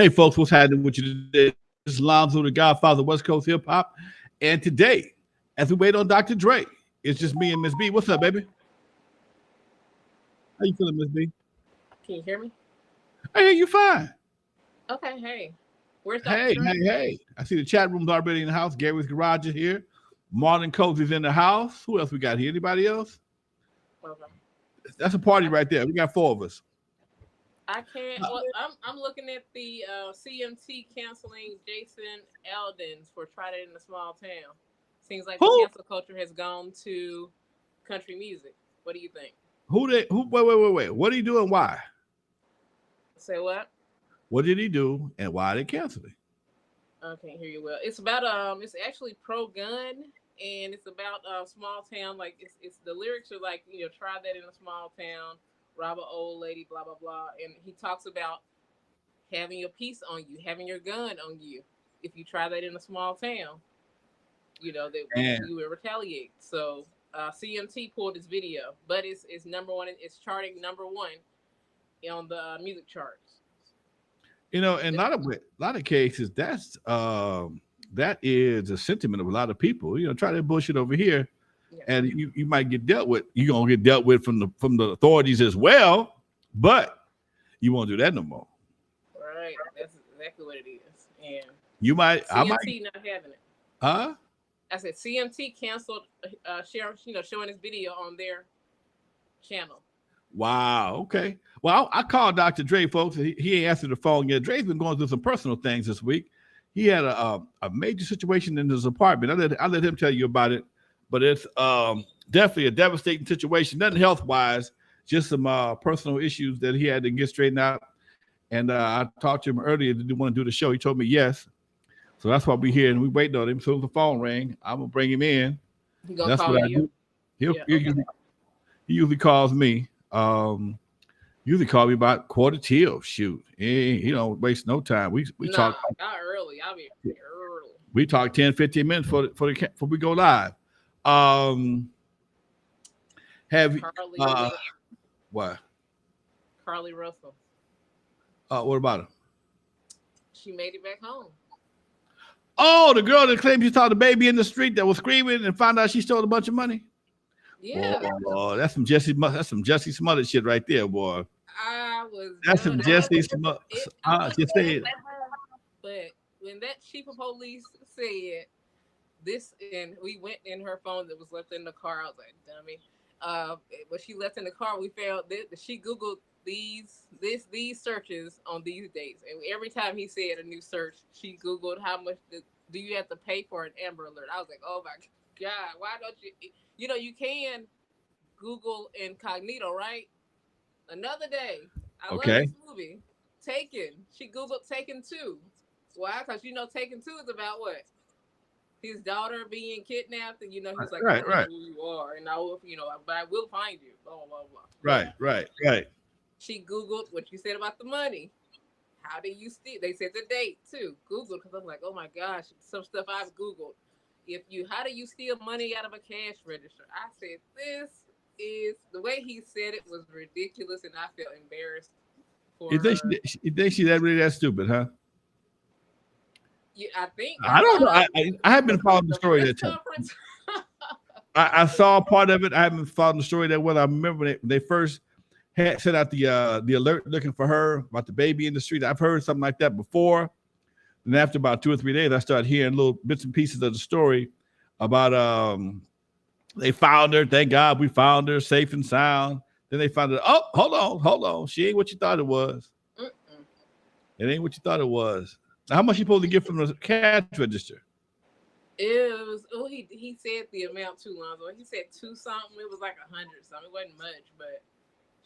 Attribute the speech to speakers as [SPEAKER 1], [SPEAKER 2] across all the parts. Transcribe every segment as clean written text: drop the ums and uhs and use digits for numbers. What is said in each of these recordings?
[SPEAKER 1] Hey, folks, what's happening with you today? This is Lonzo, the Godfather of West Coast hip hop. And today, as we wait on Dr. Dre, it's just me and Miss B. What's up, baby? How you feeling, Miss B?
[SPEAKER 2] Can you hear me?
[SPEAKER 1] I hear you fine.
[SPEAKER 2] Okay, hey. Where's Dr.
[SPEAKER 1] Hey,
[SPEAKER 2] Dre?
[SPEAKER 1] hey, hey. I see the chat room's already in the house. Gary's Garage is here. Marlon Cozy's in the house. Who else we got here? Anybody else?
[SPEAKER 2] Okay.
[SPEAKER 1] That's a party
[SPEAKER 2] I
[SPEAKER 1] right there. We got four of us.
[SPEAKER 2] I can't I'm looking at the CMT canceling Jason Alden's for Try That in a Small Town. Seems like the
[SPEAKER 1] Who?
[SPEAKER 2] cancel culture has gone to country music. What do you think?
[SPEAKER 1] Who? Wait. What did he do and why?
[SPEAKER 2] Say what?
[SPEAKER 1] What did he do and why did they cancel it?
[SPEAKER 2] I can't hear you well. It's about it's actually pro gun, and it's about small town, like it's the lyrics are like, try that in a small town, rob an old lady, blah blah blah. And he talks about having your piece on you, having your gun on you. If you try that in a small town, that
[SPEAKER 1] And
[SPEAKER 2] you will retaliate. So CMT pulled this video, but it's number one. It's charting number one on the music charts.
[SPEAKER 1] in a lot of cases, that is a sentiment of a lot of people. Try that bullshit over here,
[SPEAKER 2] Yeah,
[SPEAKER 1] and you might get dealt with. You're gonna get dealt with from the authorities as well, but you won't do that no more.
[SPEAKER 2] right. That's exactly what it is. And
[SPEAKER 1] I might,
[SPEAKER 2] CMT not having it.
[SPEAKER 1] huh?
[SPEAKER 2] I said CMT canceled showing this video on their channel.
[SPEAKER 1] Wow. Okay. Well, I called Dr. Dre, folks. He ain't answered the phone yet. Dre's been going through some personal things this week. He had a major situation in his apartment. I let him tell you about it, but it's definitely a devastating situation. Nothing health wise, just some personal issues that he had to get straightened out. And I talked to him earlier. Did he want to do the show? He told me yes. So that's why we're here and we waiting on him. As soon as the phone rang, I'm gonna bring him in.
[SPEAKER 2] He gonna
[SPEAKER 1] That's
[SPEAKER 2] call
[SPEAKER 1] what I
[SPEAKER 2] you?
[SPEAKER 1] do. He'll,
[SPEAKER 2] Yeah.
[SPEAKER 1] he'll
[SPEAKER 2] Okay.
[SPEAKER 1] usually, he usually calls me. Usually call me about quarter till. Shoot, he don't waste no time. We
[SPEAKER 2] Nah,
[SPEAKER 1] talk
[SPEAKER 2] not early. I'll be early.
[SPEAKER 1] we talk 10-15 minutes before we go live. Um, have
[SPEAKER 2] Carly,
[SPEAKER 1] uh what
[SPEAKER 2] Carly Russell.
[SPEAKER 1] what about him?
[SPEAKER 2] She made it back home.
[SPEAKER 1] Oh, the girl that claimed she saw the baby in the street that was screaming and found out she stole a bunch of money.
[SPEAKER 2] Yeah,
[SPEAKER 1] Boy, that's some Jesse Smollett shit right there, boy.
[SPEAKER 2] I was
[SPEAKER 1] That's
[SPEAKER 2] done.
[SPEAKER 1] some Jesse Smollett.
[SPEAKER 2] I wasn't
[SPEAKER 1] Just say
[SPEAKER 2] mad
[SPEAKER 1] it.
[SPEAKER 2] at her, but when that chief of police said this, and we went in her phone that was left in the car, I was like, dummy. What she left in the car, we found that she Googled these searches on these dates, and every time he said a new search, she Googled how much do you have to pay for an Amber Alert. I was like, oh my god, why don't you? You can Google incognito, right? Another day. I love
[SPEAKER 1] Okay.
[SPEAKER 2] this movie. Taken. She Googled Taken 2. Why? Because Taken 2 is about what? His daughter being kidnapped, and he's like, I
[SPEAKER 1] Right,
[SPEAKER 2] don't know
[SPEAKER 1] right,
[SPEAKER 2] who you are, and I will, but I will find you. Blah blah blah. But
[SPEAKER 1] right.
[SPEAKER 2] she Googled what you said about the money. How do you steal? They said the date too. Google, because I'm like, oh my gosh, some stuff I've Googled. How do you steal money out of a cash register? I said, this is the way he said it was ridiculous, and I felt embarrassed for her.
[SPEAKER 1] You think she that really that stupid, huh?
[SPEAKER 2] Yeah, I think
[SPEAKER 1] I don't know. I haven't been following the
[SPEAKER 2] the
[SPEAKER 1] story
[SPEAKER 2] press
[SPEAKER 1] that time.
[SPEAKER 2] conference.
[SPEAKER 1] I saw part of it. I haven't followed the story that well. I remember when they first had sent out the alert looking for her about the baby in the street. I've heard something like that before. And after about 2 or 3 days, I started hearing little bits and pieces of the story about they found her. Thank God we found her safe and sound. Then they found her. Oh, hold on. She ain't what you thought it was.
[SPEAKER 2] Mm-mm.
[SPEAKER 1] It ain't what you thought it was. Now, how much you supposed to get from the cash register?
[SPEAKER 2] It was. Oh, he said the amount too long. He said two something. It was like 100 something. It wasn't much, but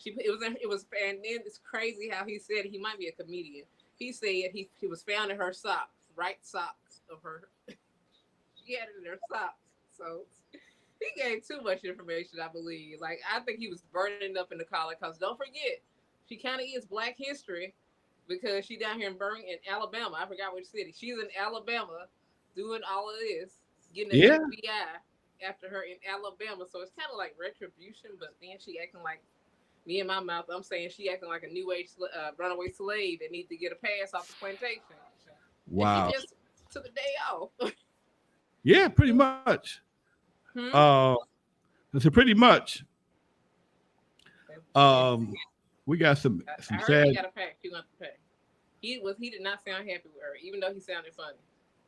[SPEAKER 2] it was. And then it's crazy how he said he might be a comedian. He said he was found in her socks, right socks of her. She had it in her socks. So he gave too much information, I believe. Like, I think he was burning up in the collar, because don't forget, she kind of is Black history, because she down here in Alabama. I forgot which city. She's in Alabama doing all of this, getting the
[SPEAKER 1] Yeah.
[SPEAKER 2] FBI after her in Alabama. So it's kind of like retribution, but then she acting like Me and my mouth, I'm saying she acting like a new age runaway slave that needs to get a pass off the plantation, and she
[SPEAKER 1] Wow.
[SPEAKER 2] just took a day off.
[SPEAKER 1] Yeah, pretty much.
[SPEAKER 2] Hmm?
[SPEAKER 1] Uh, so pretty much.
[SPEAKER 2] Yes.
[SPEAKER 1] We got
[SPEAKER 2] I
[SPEAKER 1] some
[SPEAKER 2] heard
[SPEAKER 1] sad.
[SPEAKER 2] he got a pack. He got the pack. He did not sound happy with her, even though he sounded funny.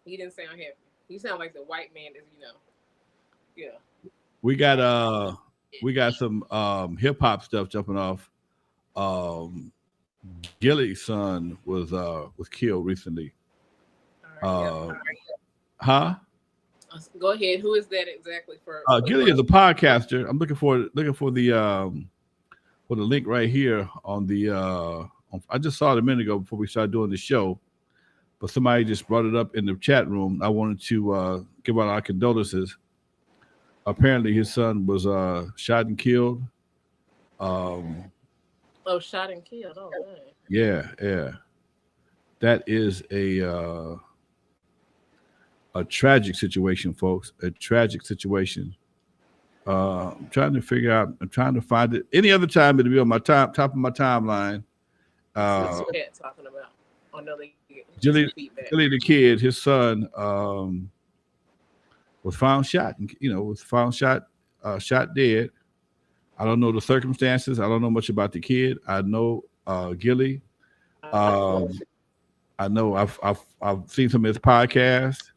[SPEAKER 2] He didn't sound happy. He sounded like the white man is, yeah.
[SPEAKER 1] We got we got some hip hop stuff jumping off. Um, Gilly's son was killed recently.
[SPEAKER 2] All right, yeah.
[SPEAKER 1] Uh, huh?
[SPEAKER 2] Go ahead. Who is that exactly for
[SPEAKER 1] Gilly is a podcaster. I'm looking for the link right here on the. I just saw it a minute ago before we started doing the show, but somebody just brought it up in the chat room. I wanted to give out our condolences. Apparently, his son was shot and killed. Um,
[SPEAKER 2] Oh, shot and killed. Oh, man.
[SPEAKER 1] yeah. That is a tragic situation, folks. A tragic situation. I'm trying to figure out. I'm trying to find it. Any other time it'll be on my top of my timeline.
[SPEAKER 2] What's the cat talking about? Oh no, they get
[SPEAKER 1] Jilly,
[SPEAKER 2] feedback.
[SPEAKER 1] Jilly, the kid, his son, was found shot. Shot dead. I don't know the circumstances. I don't know much about the kid. I know Gilly. Um, I know I've seen some of his podcasts.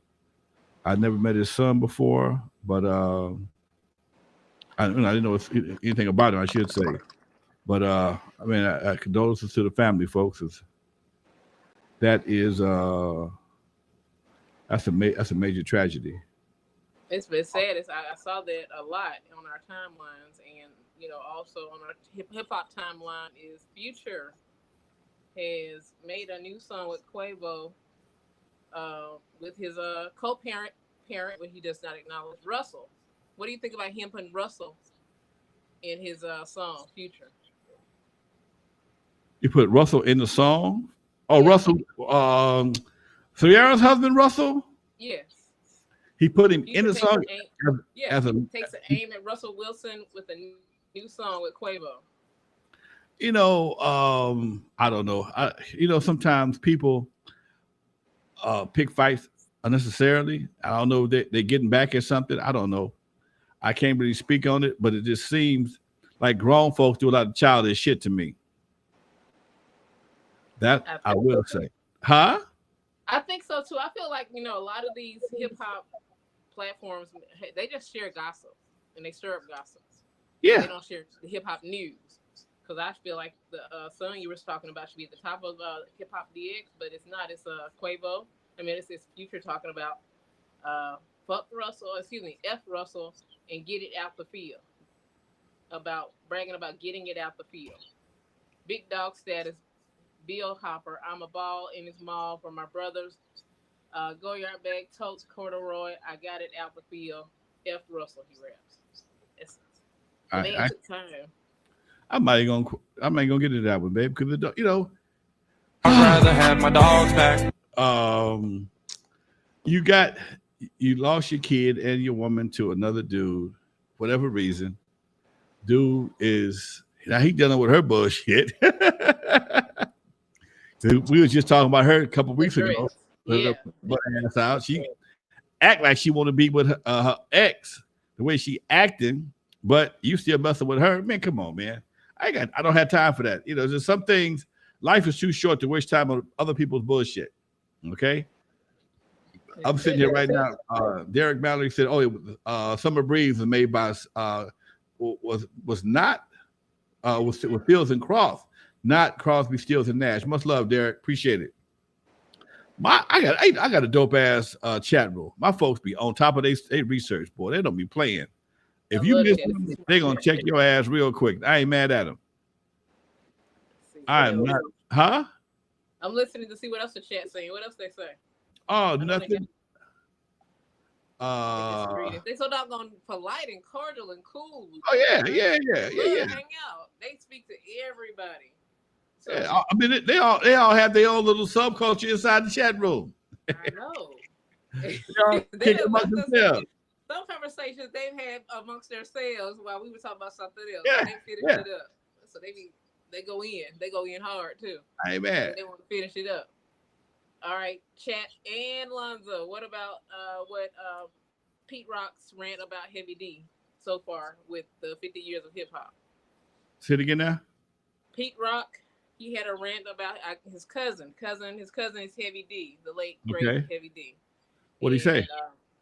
[SPEAKER 1] I never met his son before, but I didn't know anything about him. I should say, but I mean, condolences to the family, folks. That is that's a major tragedy.
[SPEAKER 2] It's been sad. I saw that a lot on our timelines, and also on our hip hop timeline is Future has made a new song with Quavo, with his co-parent but he does not acknowledge Russell. What do you think about him putting Russell in his song Future?
[SPEAKER 1] You put Russell in the song. Oh,
[SPEAKER 2] Yeah.
[SPEAKER 1] Russell, Sierra's husband, Russell.
[SPEAKER 2] Yes.
[SPEAKER 1] He put him
[SPEAKER 2] Future
[SPEAKER 1] in the
[SPEAKER 2] takes
[SPEAKER 1] song
[SPEAKER 2] an aim, takes an aim at Russell Wilson with a new song with Quavo.
[SPEAKER 1] I don't know. Sometimes people pick fights unnecessarily. I don't know if they're getting back at something. I don't know. I can't really speak on it, but it just seems like grown folks do a lot of childish shit to me. That I will say. Huh?
[SPEAKER 2] I think so too. I feel like, a lot of these hip hop platforms, they just share gossip and they stir up gossip.
[SPEAKER 1] Yeah.
[SPEAKER 2] They don't share the hip hop news. Because I feel like the song you were talking about should be at the top of Hip Hop DX, but it's not. It's Quavo. I mean, it's this Future talking about F Russell, and get it out the field. Bragging about getting it out the field. Big dog status, Bill Hopper. I'm a ball in his mall for my brothers. Go yard bag, totes, corduroy. I got it out the field. F Russell, he raps. The man took time.
[SPEAKER 1] I'm not gonna get into that one, babe, because
[SPEAKER 3] I'd rather have my dogs back.
[SPEAKER 1] You lost your kid and your woman to another dude, whatever reason. Dude is now he dealing with her bullshit. We was just talking about her a couple weeks ago.
[SPEAKER 2] Yeah.
[SPEAKER 1] Butt ass out. She act like she want to be with her ex, the way she acting, but you still messing with her. Man, come on, man. I don't have time for that. There's some things. Life is too short to waste time on other people's bullshit. Okay. I'm sitting here right now. Derek Mallory said, "Oh, Summer Breeze was made by was Fields and Cross, not Crosby, Stills and Nash." Much love, Derek. Appreciate it. I got a dope ass chat room. My folks be on top of their research, boy. They don't be playing. If you miss them, they're gonna check your ass real quick. I ain't mad at them. I'm not. Huh?
[SPEAKER 2] I'm listening to see what else the chat's saying. What else they say?
[SPEAKER 1] Oh, nothing.
[SPEAKER 2] They so doggone polite and cordial and cool.
[SPEAKER 1] Oh yeah.
[SPEAKER 2] Hang out. They speak to everybody. So,
[SPEAKER 1] yeah, I mean, they all have their own little subculture inside the chat room.
[SPEAKER 2] I know. Some conversations they've had amongst themselves while we were talking about something else.
[SPEAKER 1] Yeah,
[SPEAKER 2] they finished it up. so they go in hard too.
[SPEAKER 1] I ain't mad.
[SPEAKER 2] They want to finish it up. All right, Chat and Lonzo. What about what Pete Rock's rant about Heavy D so far with the 50 years of hip hop?
[SPEAKER 1] Say it again now.
[SPEAKER 2] Pete Rock, he had a rant about his cousin. His cousin is Heavy D, the late great Heavy D.
[SPEAKER 1] What'd he say?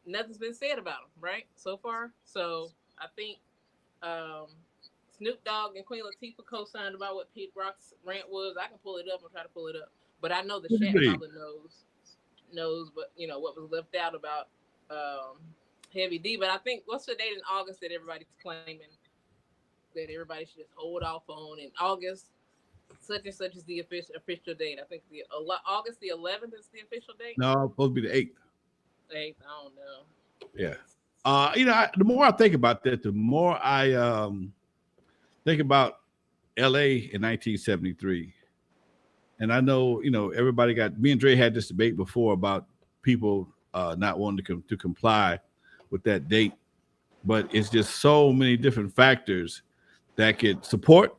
[SPEAKER 2] Nothing's been said about him, right, so far. So I think Snoop Dogg and Queen Latifah co-signed about what Pete Rock's rant was. I can pull it up and try to pull it up, but I know the chat probably knows, but you know what was left out about Heavy D. But I think what's the date in August that everybody's claiming that everybody should just hold off on in August? Such and such is the official date. I think August the 11th is the official date.
[SPEAKER 1] No, it's supposed to be the 8th.
[SPEAKER 2] 8th, I don't know.
[SPEAKER 1] Yeah. You know, the more I think about that, the more I think about LA in 1973. And I know, you know, everybody me and Dre had this debate before about people not wanting to comply with that date. But it's just so many different factors that could support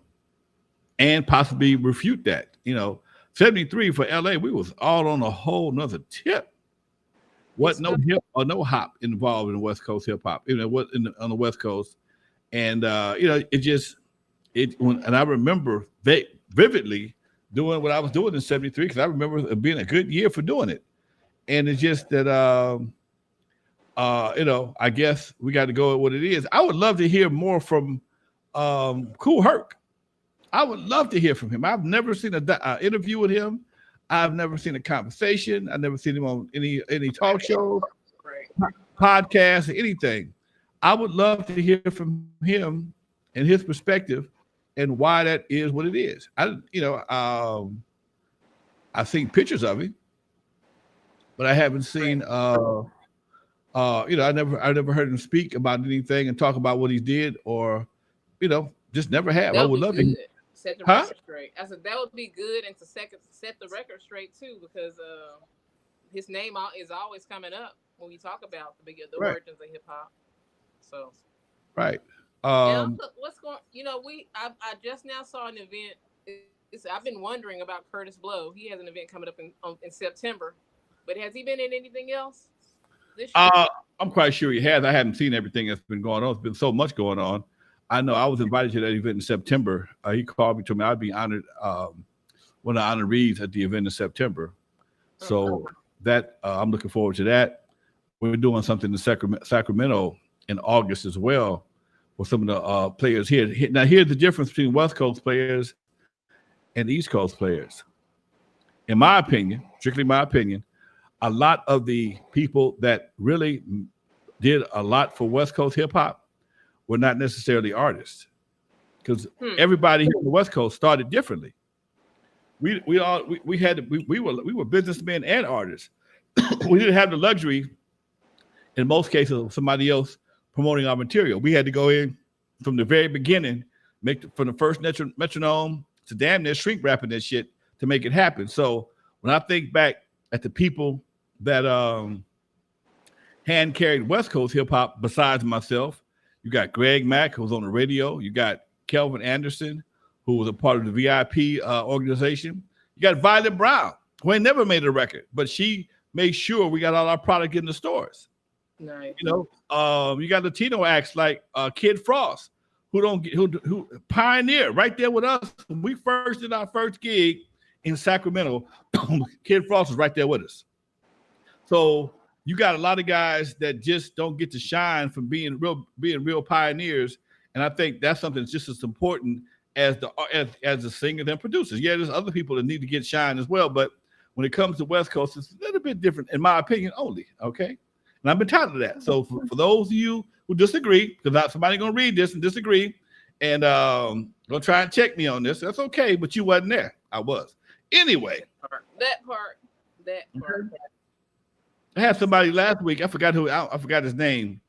[SPEAKER 1] and possibly refute that. You know, 73 for LA, we was all on a whole nother tip. What no hip or no hop involved in West Coast hip hop, you know, what on the West Coast. And you know, and I remember vividly doing what I was doing in 73, because I remember it being a good year for doing it. And it's just that you know, I guess we got to go with what it is. I would love to hear more from Kool Herc. I would love to hear from him. I've never seen an interview with him. I've never seen a conversation. I've never seen him on any talk shows, podcasts, or anything. I would love to hear from him and his perspective and why that is what it is. I've seen pictures of him, but I haven't seen. You know, I never heard him speak about anything and talk about what he did, or you know, just never have. I would love to.
[SPEAKER 2] Set the record straight. I said that would be good, and to set the record straight too, because his name is always coming up when we talk about the origins of hip hop. So,
[SPEAKER 1] right.
[SPEAKER 2] What's going? You know, I just now saw an event. I've been wondering about Curtis Blow. He has an event coming up in September, but has he been in anything else this year?
[SPEAKER 1] I'm quite sure he has. I haven't seen everything that's been going on. There's been so much going on. I know I was invited to that event in September. He called me, told me I'd be honored, one of the honorees at the event in September. So that I'm looking forward to that. We're doing something in Sacramento in August as well with some of the players here. Now, here's the difference between West Coast players and East Coast players. In my opinion, strictly my opinion, a lot of the people that really did a lot for West Coast hip hop were not necessarily artists, because everybody here on the West Coast started differently. We were businessmen and artists. We didn't have the luxury, in most cases, of somebody else promoting our material. We had to go in from the very beginning, from the first metronome to damn near shrink wrapping that shit to make it happen. So when I think back at the people that hand carried West Coast hip hop, besides myself, you got Greg Mack, who was on the radio. You got Kelvin Anderson, who was a part of the VIP organization. You got Violet Brown, who ain't never made a record, but she made sure we got all our product in the stores.
[SPEAKER 2] Nice.
[SPEAKER 1] You know, you got Latino acts like Kid Frost, who pioneered right there with us. When we first did our first gig in Sacramento, Kid Frost was right there with us. So you got a lot of guys that just don't get to shine from being real pioneers, and I think that's something that's just as important as the singers and producers. Yeah, there's other people that need to get shine as well, but when it comes to West Coast, it's a little bit different, in my opinion, only. Okay, and I've been tired of that. So for those of you who disagree, because somebody's gonna read this and disagree, and gonna try and check me on this, that's okay. But you wasn't there. I was. Anyway,
[SPEAKER 2] that part.
[SPEAKER 1] Okay. I had somebody last week. I forgot his name,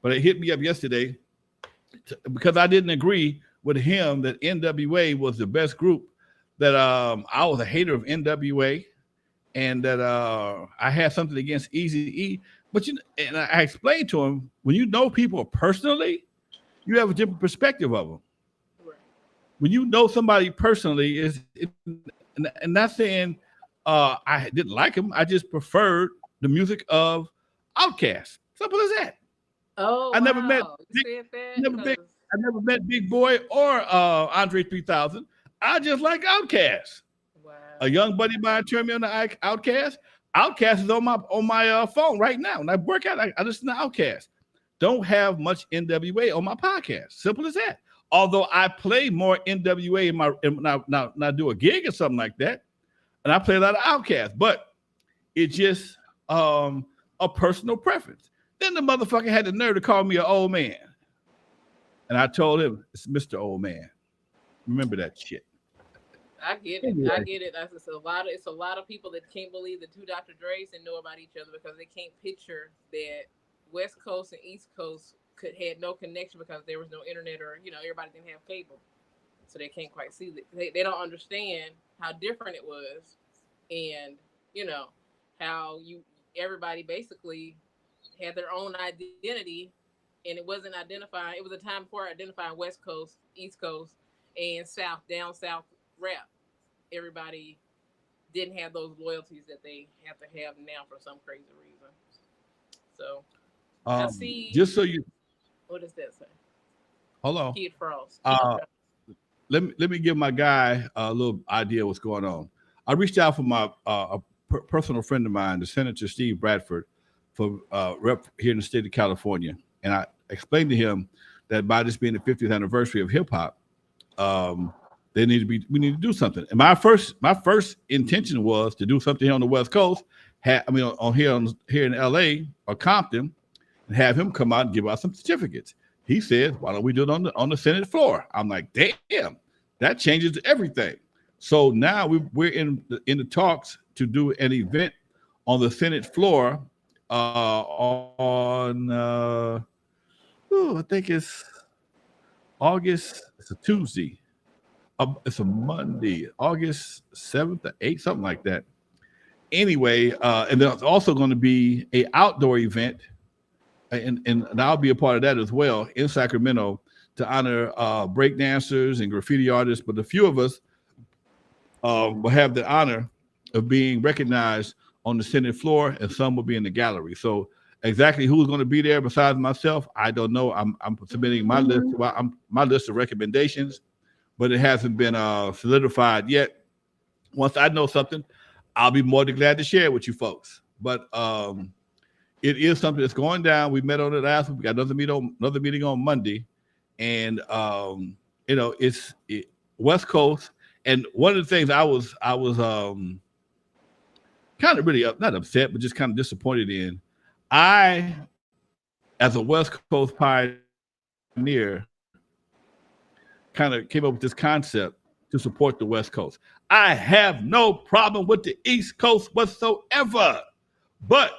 [SPEAKER 1] but it hit me up yesterday because I didn't agree with him that N.W.A was the best group. That I was a hater of N.W.A, and that I had something against Eazy-E. But and I explained to him, when you know people personally, you have a different perspective of them.
[SPEAKER 2] Right.
[SPEAKER 1] when you know somebody personally, and not saying I didn't like him. I just preferred the music of Outkast. Simple as that.
[SPEAKER 2] Oh
[SPEAKER 1] I never met
[SPEAKER 2] wow, you
[SPEAKER 1] Big,
[SPEAKER 2] said that
[SPEAKER 1] never big,
[SPEAKER 2] because
[SPEAKER 1] I never met Big Boy or Andre 3000. I just like Outkast. A
[SPEAKER 2] wow.
[SPEAKER 1] young buddy of mine turned me on to Outkast. Outkast is on my phone right now. When I work out, I listen to Outkast. Don't have much N.W.A on my podcast. Simple as that. Although I play more N.W.A when I do a gig or something like that, and I play a lot of Outkast, but it's just a personal preference. Then the motherfucker had the nerve to call me an old man, and I told him it's Mr. Old Man. Remember that shit.
[SPEAKER 2] I get it. I
[SPEAKER 1] Anyway,
[SPEAKER 2] get it. That's just a lot of. It's a lot of people that can't believe the two Dr. Dre's and know about each other because they can't picture that West Coast and East Coast could had no connection because there was no internet or everybody didn't have cable, so they can't quite see it. They don't understand how different it was, and you know how you everybody basically had their own identity, and it wasn't identifying. It was a time before identifying West Coast, East Coast, and South, down South rap. Everybody didn't have those loyalties that they have to have now for some crazy reason. So I see.
[SPEAKER 1] just so you
[SPEAKER 2] What does that say?
[SPEAKER 1] hold on.
[SPEAKER 2] Kid Frost.
[SPEAKER 1] Uh,
[SPEAKER 2] Okay.
[SPEAKER 1] let me give my guy a little idea of what's going on. I reached out for my personal friend of mine, the Senator Steve Bradford, for rep here in the state of California, and I explained to him that by this being the 50th anniversary of hip hop, um, we need to do something. And my first intention was to do something here on the West Coast. Here in L.A. or Compton, and have him come out and give out some certificates. He said, "Why don't we do it on the Senate floor?" I'm like, "Damn, that changes everything." So now we're in the talks to do an event on the Senate floor on I think it's August. It's a Tuesday. It's a Monday, August 7th or 8th, something like that. Anyway, and there's also going to be a outdoor event, and I'll be a part of that as well in Sacramento to honor break dancers and graffiti artists. But a few of us will have the honor of being recognized on the Senate floor, and some will be in the gallery. So exactly who's going to be there besides myself, I don't know. I'm submitting my list. Well, my list of recommendations, but it hasn't been solidified yet. Once I know something, I'll be more than glad to share it with you folks. But it is something that's going down. We met on it last week. We got another meeting on Monday, and it's West Coast. And one of the things I was kind of really not upset, but just kind of disappointed in. I, as a West Coast pioneer, kind of came up with this concept to support the West Coast. I have no problem with the East Coast whatsoever, but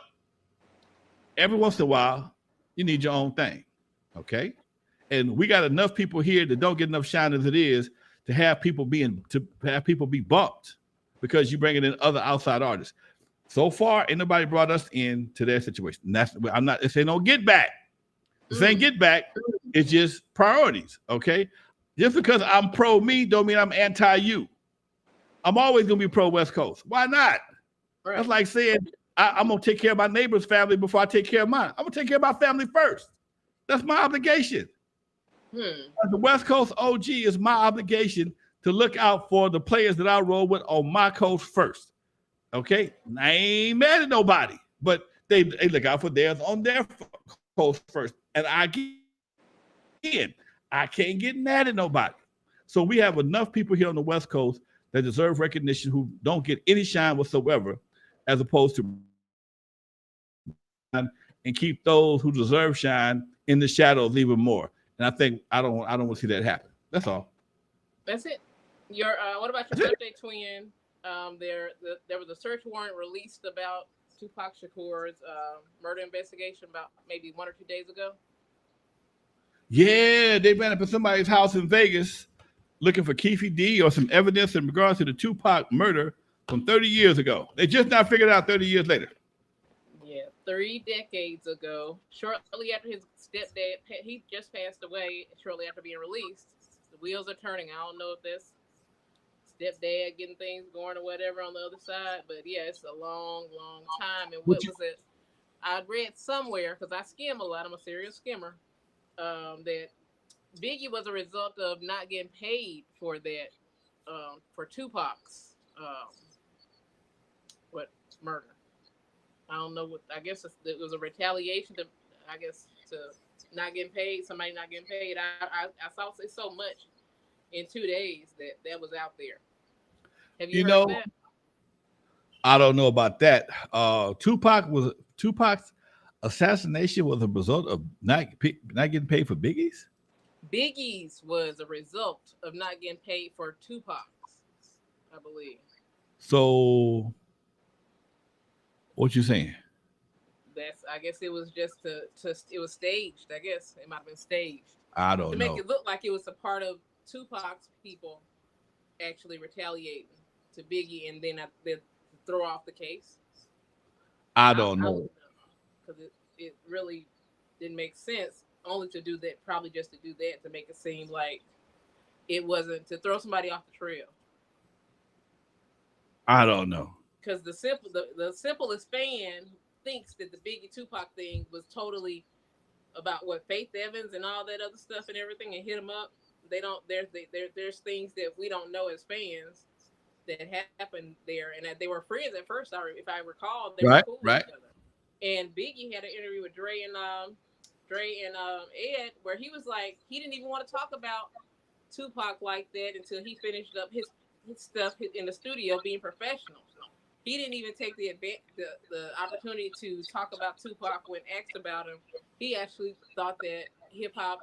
[SPEAKER 1] every once in a while, you need your own thing, okay? And we got enough people here that don't get enough shine as it is to have people be bumped because you bringing in other outside artists. So far, ain't nobody brought us into their situation. And I'm not. This ain't no get back. This ain't get back. It's just priorities, okay? Just because I'm pro me don't mean I'm anti you. I'm always gonna be pro West Coast. Why not?
[SPEAKER 2] Right.
[SPEAKER 1] That's like saying I'm gonna take care of my neighbor's family before I take care of mine. I'm gonna take care of my family first. That's my obligation. As the West Coast OG, is my obligation to look out for the players that I roll with on my coast first. Okay, and I ain't mad at nobody, but they look out for theirs on their coast first. And I can't get mad at nobody. So we have enough people here on the West Coast that deserve recognition who don't get any shine whatsoever, as opposed to and keep those who deserve shine in the shadows even more. And I think I don't want to see that happen. That's all.
[SPEAKER 2] That's it. Your what about your birthday twin? There was a search warrant released about Tupac Shakur's murder investigation about maybe 1 or 2 days ago.
[SPEAKER 1] Yeah, they ran up at somebody's house in Vegas looking for Keefe D or some evidence in regards to the Tupac murder from 30 years ago. They just now figured it out 30 years later.
[SPEAKER 2] Yeah, 3 decades ago, shortly after his stepdad, he just passed away shortly after being released. the wheels are turning. I don't know if that's stepdad getting things going or whatever on the other side, but yeah, it's a long, long time. And what was it? I read somewhere because I skim a lot. I'm a serial skimmer. That Biggie was a result of not getting paid for that, for Tupac's what murder. I don't know what. I guess it was a retaliation to, I guess, to not getting paid. Somebody not getting paid. I saw so much in 2 days that was out there. Have you heard that?
[SPEAKER 1] I don't know about that. Tupac's assassination was a result of not getting paid for Biggie's.
[SPEAKER 2] Biggie's was a result of not getting paid for Tupac's, I believe.
[SPEAKER 1] So, what you saying?
[SPEAKER 2] I guess it was just to it was staged. I guess it might have been staged.
[SPEAKER 1] I don't know.
[SPEAKER 2] To make it look like it was a part of Tupac's people actually retaliating to Biggie, and then they throw off the case.
[SPEAKER 1] I don't know.
[SPEAKER 2] Because it really didn't make sense. Only to do that, probably just to do that, to make it seem like it wasn't to throw somebody off the trail.
[SPEAKER 1] I don't know.
[SPEAKER 2] Because the simplest fan thinks that the Biggie Tupac thing was totally about what Faith Evans and all that other stuff and everything, and hit them up. They don't. There's things that we don't know as fans that happened there, and that they were friends at first. If I recall, they were cool with each other. And Biggie had an interview with Dre and Ed, where he was like, he didn't even want to talk about Tupac like that until he finished up his stuff in the studio being professional. He didn't even take the opportunity to talk about Tupac when asked about him. He actually thought that hip hop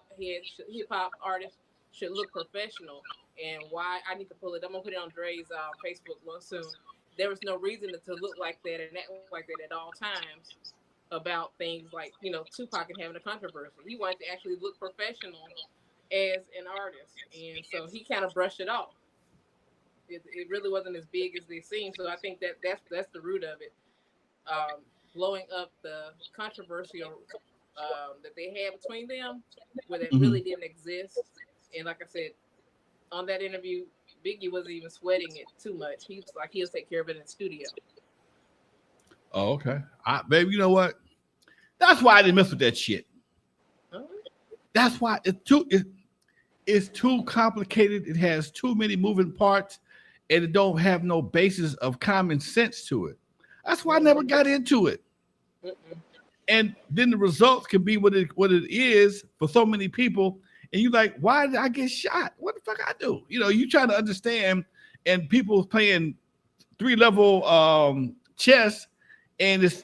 [SPEAKER 2] artists should look professional. And why, I need to pull it. I'm gonna put it on Dre's Facebook real soon. There was no reason to look like that and act like that at all times about things like, Tupac and having a controversy. He wanted to actually look professional as an artist, and so he kind of brushed it off. It really wasn't as big as they seemed. So I think that's the root of it. Blowing up the controversy that they had between them, where that really didn't exist. And like I said, on that interview, Biggie wasn't even sweating it too much. He was like, he'll take care of it in the studio.
[SPEAKER 1] Oh, okay. Baby, you know what? That's why I didn't mess with that shit. That's why it's too complicated. It has too many moving parts, and it don't have no basis of common sense to it. That's why I never got into it. And then the results can be what it is for so many people. And you're like, why did I get shot? What the fuck I do? You trying to understand, and people playing 3-level chess, and it's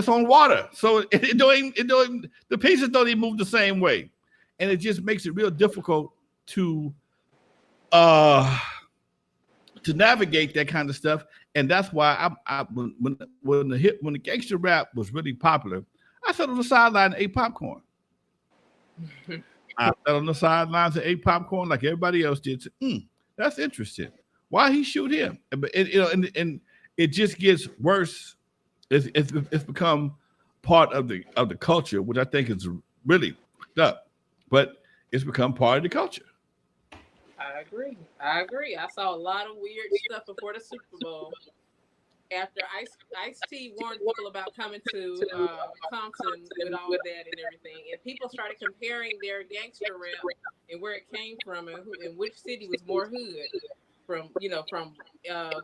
[SPEAKER 1] on water. So it don't the pieces don't even move the same way. And it just makes it real difficult to navigate that kind of stuff. And that's why when the gangster rap was really popular, I sat on the sideline and ate popcorn. I sat on the sidelines and ate popcorn like everybody else did. That's interesting. Why he shoot him? And it just gets worse. It's become part of the culture, which I think is really fucked up. But it's become part of the culture.
[SPEAKER 2] I agree. I saw a lot of weird stuff before the Super Bowl. After Ice-T warned people about coming to Compton with all of that and everything, and people started comparing their gangster rap and where it came from and which city was more hood, from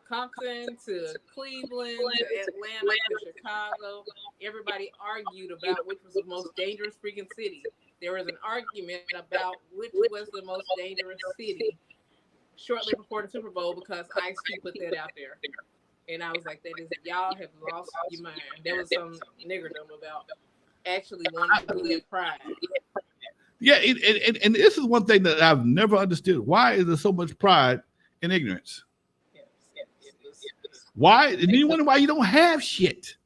[SPEAKER 2] Compton to Cleveland to Atlanta to Chicago. Everybody argued about which was the most dangerous freaking city. There was an argument about which was the most dangerous city shortly before the Super Bowl because Ice-T put that out there. And I was like, y'all have lost your mind. There was some niggerdom about actually wanting to do that pride.
[SPEAKER 1] Yeah, and this is one thing that I've never understood. Why is there so much pride in ignorance?
[SPEAKER 2] Yes.
[SPEAKER 1] Why? And you wonder why you don't have shit.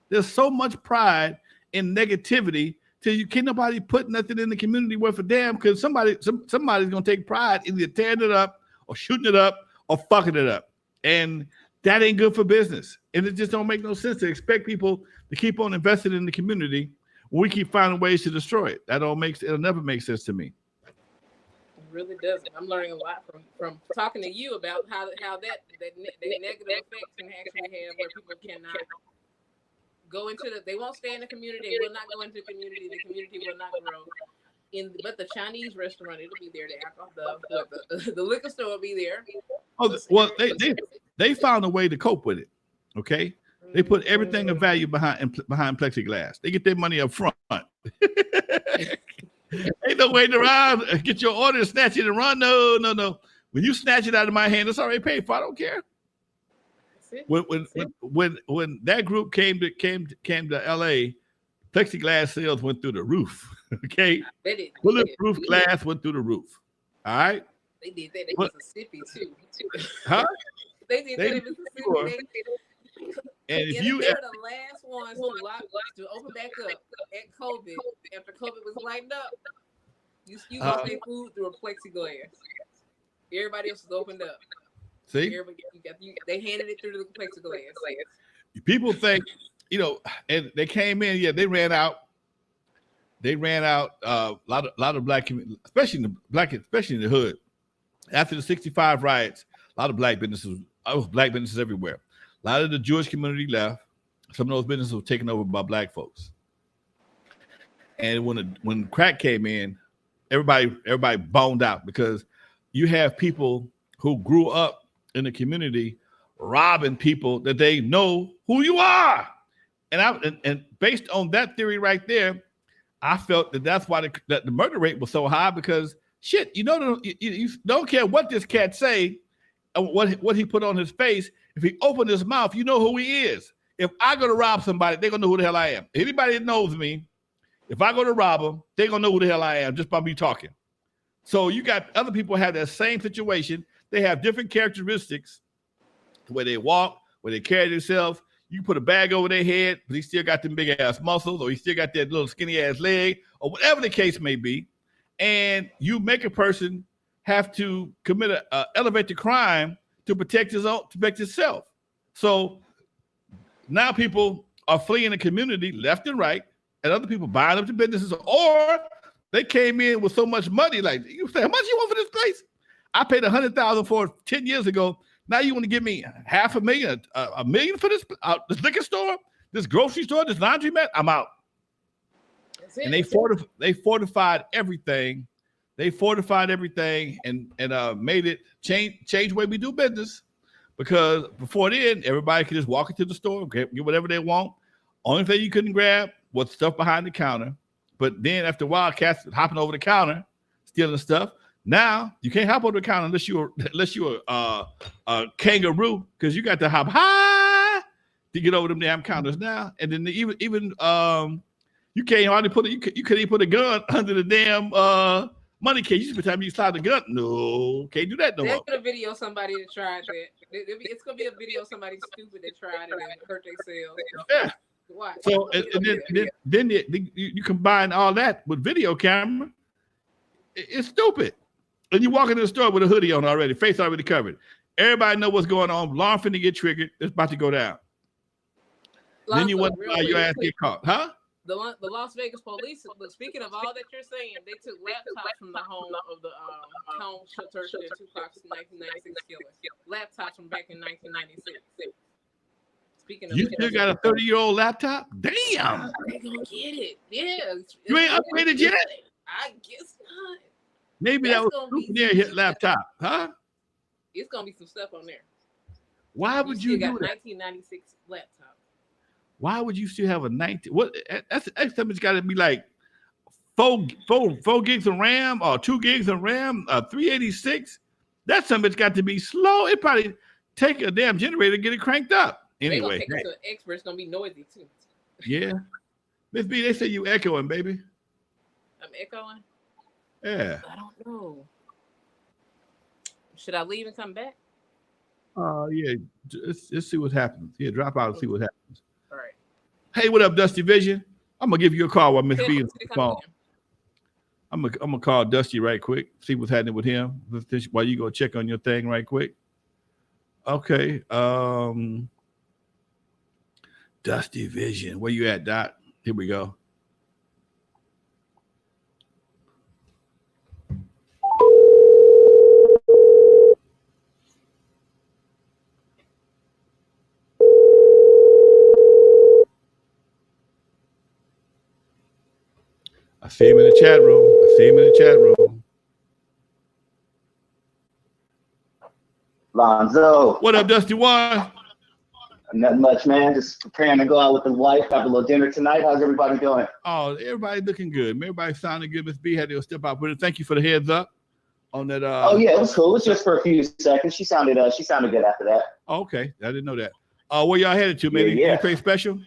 [SPEAKER 1] There's so much pride in negativity till you can't nobody put nothing in the community worth a damn because somebody's gonna take pride in either tearing it up or shooting it up or fucking it up. And that ain't good for business. And it just don't make no sense to expect people to keep on investing in the community when we keep finding ways to destroy it. It'll never make sense to me.
[SPEAKER 2] really doesn't. I'm learning a lot from talking to you about how that negative effect can actually have where people cannot go into they won't stay in the community. They will not go into the community. The community will not grow. But the Chinese restaurant, it'll be there. The alcohol, the liquor store will be there.
[SPEAKER 1] Oh, well, they found a way to cope with it. Okay, they put everything of value behind plexiglass. They get their money up front. Ain't no waiting around. Get your order, snatch it, and run. No. When you snatch it out of my hand, it's already paid for. I don't care. When that group came to LA, plexiglass sales went through the roof. Okay, bulletproof glass went through the roof. All right.
[SPEAKER 2] They did that in Mississippi too.
[SPEAKER 1] Huh?
[SPEAKER 2] They did that in Mississippi.
[SPEAKER 1] And if
[SPEAKER 2] they were the last ones to open back up at COVID, after COVID was lightened up, you got their food through a plexiglass. Everybody else was opened up.
[SPEAKER 1] See,
[SPEAKER 2] they handed it through the plexiglass.
[SPEAKER 1] People think, and they came in. Yeah, they ran out. A lot of black, especially in the hood. After the '65 riots, a lot of black businesses. Black businesses everywhere. A lot of the Jewish community left. Some of those businesses were taken over by black folks. And when crack came in, everybody boned out because you have people who grew up in the community robbing people that they know who you are. And based on that theory right there, I felt that's why the murder rate was so high because shit, you don't care what this cat say, what he put on his face. If he opened his mouth, you know who he is. If I go to rob somebody, they're gonna know who the hell I am. Anybody that knows me, if I go to rob them, they're gonna know who the hell I am just by me talking. So you got other people have that same situation. They have different characteristics, the way they walk, where they carry themselves. You put a bag over their head, but he still got them big ass muscles, or he still got that little skinny ass leg, or whatever the case may be. And you make a person have to commit elevate the crime to protect himself. So now people are fleeing the community left and right, and other people buying up the businesses, or they came in with so much money. Like, you say, how much you want for this place? I paid $100,000 for it 10 years ago. Now you want to give me $500,000, $1 million for this liquor store, this grocery store, this laundromat? I'm out. And they fortified everything. They fortified everything and made it change the way we do business. Because before then, everybody could just walk into the store, get whatever they want. Only thing you couldn't grab was stuff behind the counter. But then after a while, cats hopping over the counter, stealing stuff. Now you can't hop over the counter unless you're a kangaroo, because you got to hop high to get over them damn counters now. And then even you can't hardly you couldn't even put a gun under the damn money case. Every time you slide the gun, no, can't do that no more.
[SPEAKER 2] There's a video of somebody that tried that. It's gonna be a video of somebody stupid that tried it and hurt themselves.
[SPEAKER 1] Yeah.
[SPEAKER 2] Why?
[SPEAKER 1] So then you combine all that with video camera. It's stupid. And you walk into the store with a hoodie on already, face already covered. Everybody know what's going on. Alarm finna get triggered. It's about to go down.
[SPEAKER 2] Lonzo,
[SPEAKER 1] then you wonder why your ass get caught, huh?
[SPEAKER 2] The Las Vegas police. But speaking of all that you're saying, they took laptops from the home of the home church and Tupac's 1996 killer. Laptops from back in 1996. Speaking of,
[SPEAKER 1] you still got a 30-year-old laptop? Damn.
[SPEAKER 2] They gonna get it. Yeah.
[SPEAKER 1] You ain't upgraded yet?
[SPEAKER 2] I guess not.
[SPEAKER 1] Maybe that was their hit laptop, huh?
[SPEAKER 2] It's gonna be some stuff on there.
[SPEAKER 1] Why would you do that?
[SPEAKER 2] 1996 laptop.
[SPEAKER 1] Why would you still have a 19? What? That's something's got to be like 4 gigs of RAM or 2 gigs of RAM, 386. That something's got to be slow. It probably take a damn generator to get it cranked up. Anyway,
[SPEAKER 2] they gonna take it to an expert. It's gonna be noisy too.
[SPEAKER 1] Yeah, Miss B, they say you echoing, baby.
[SPEAKER 2] I'm echoing.
[SPEAKER 1] Yeah.
[SPEAKER 2] I don't know. Should I leave and come back?
[SPEAKER 1] Yeah. Let's see what happens. Yeah, drop out and see what happens.
[SPEAKER 2] All right.
[SPEAKER 1] Hey, what up, Dusty Vision? I'm gonna give you a call while Miss B is on the phone. I'm gonna call Dusty right quick, see what's happening with him. While you go check on your thing right quick. Okay. Dusty Vision. Where you at, Doc? Here we go. I see him in the chat room. I see him in the chat room.
[SPEAKER 4] Lonzo.
[SPEAKER 1] What up, Dusty One?
[SPEAKER 4] Nothing much, man. Just preparing to go out with the wife, have a little dinner tonight. How's everybody doing?
[SPEAKER 1] Oh, everybody looking good. Everybody sounding good. Miss B had to step out with it. Thank you for the heads up on that.
[SPEAKER 4] Oh yeah, it was cool. It was just for a few seconds. She sounded good after that.
[SPEAKER 1] Oh, okay, I didn't know that. Where y'all headed to, man?
[SPEAKER 4] Yeah.
[SPEAKER 1] Anything special?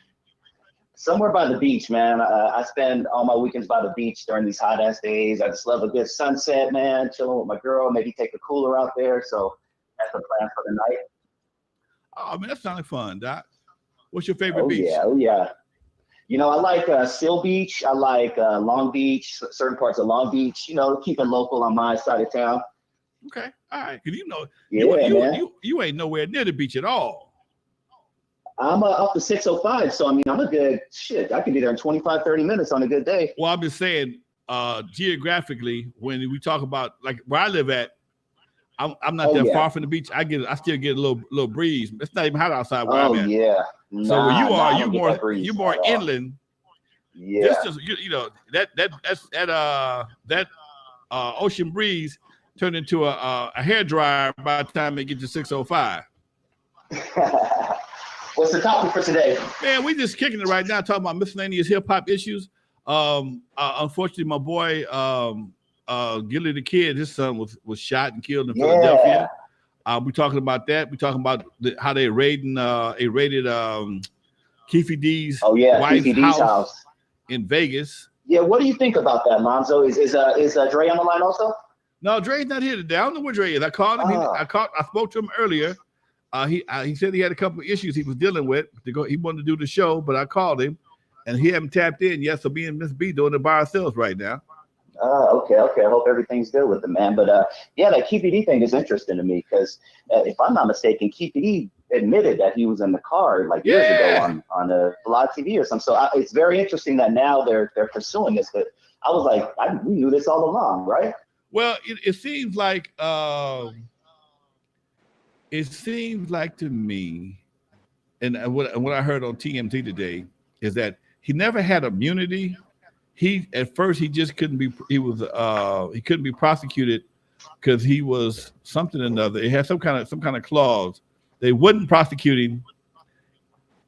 [SPEAKER 4] Somewhere by the beach, man. I spend all my weekends by the beach during these hot ass days. I just love a good sunset, man. Chilling with my girl, maybe take a cooler out there. So that's the plan for the night.
[SPEAKER 1] Oh man, that sounded fun, Doc. What's your favorite beach?
[SPEAKER 4] Oh yeah. You know, I like Seal Beach. I like Long Beach, certain parts of Long Beach. You know, keep it local on my side of town.
[SPEAKER 1] Okay, all right. Cause you ain't nowhere near the beach at all.
[SPEAKER 4] I'm up to 605, so I mean, I'm a good shit. I could be there in 25, 30 minutes on a good day.
[SPEAKER 1] Well, I'm just saying, geographically, when we talk about like where I live at, I'm not that far from the beach. I still get a little breeze. It's not even hot outside where I'm at.
[SPEAKER 4] Yeah.
[SPEAKER 1] So where you are, you more inland.
[SPEAKER 4] Yeah.
[SPEAKER 1] Just you know that ocean breeze turned into a hair dryer by the time it gets to 605.
[SPEAKER 4] What's the topic for today?
[SPEAKER 1] Man, we just kicking it right now, talking about miscellaneous hip hop issues. Unfortunately, my boy Gilly the Kid, his son was shot and killed in Philadelphia. We're talking about that. We're talking about how they raided Keefe D's wife's house in Vegas.
[SPEAKER 4] Yeah, what do you think about that, Lonzo? Is Dre on the line also?
[SPEAKER 1] No, Dre's not here today. I don't know where Dre is. I called him. I spoke to him earlier. He said he had a couple of issues he was dealing with to go. He wanted to do the show, but I called him, and he haven't tapped in yet. So me and Miss B doing it by ourselves right now.
[SPEAKER 4] Okay. I hope everything's good with the man. But that Keefe D thing is interesting to me because if I'm not mistaken, Keefe D admitted that he was in the car like years ago on a live TV or something. So it's very interesting that now they're pursuing this. But I was like, we knew this all along, right?
[SPEAKER 1] Well, it seems like to me, and what I heard on TMZ today is that he never had immunity. At first he just couldn't be. He couldn't be prosecuted because he was something or another. It had some kind of clause. They wouldn't prosecute him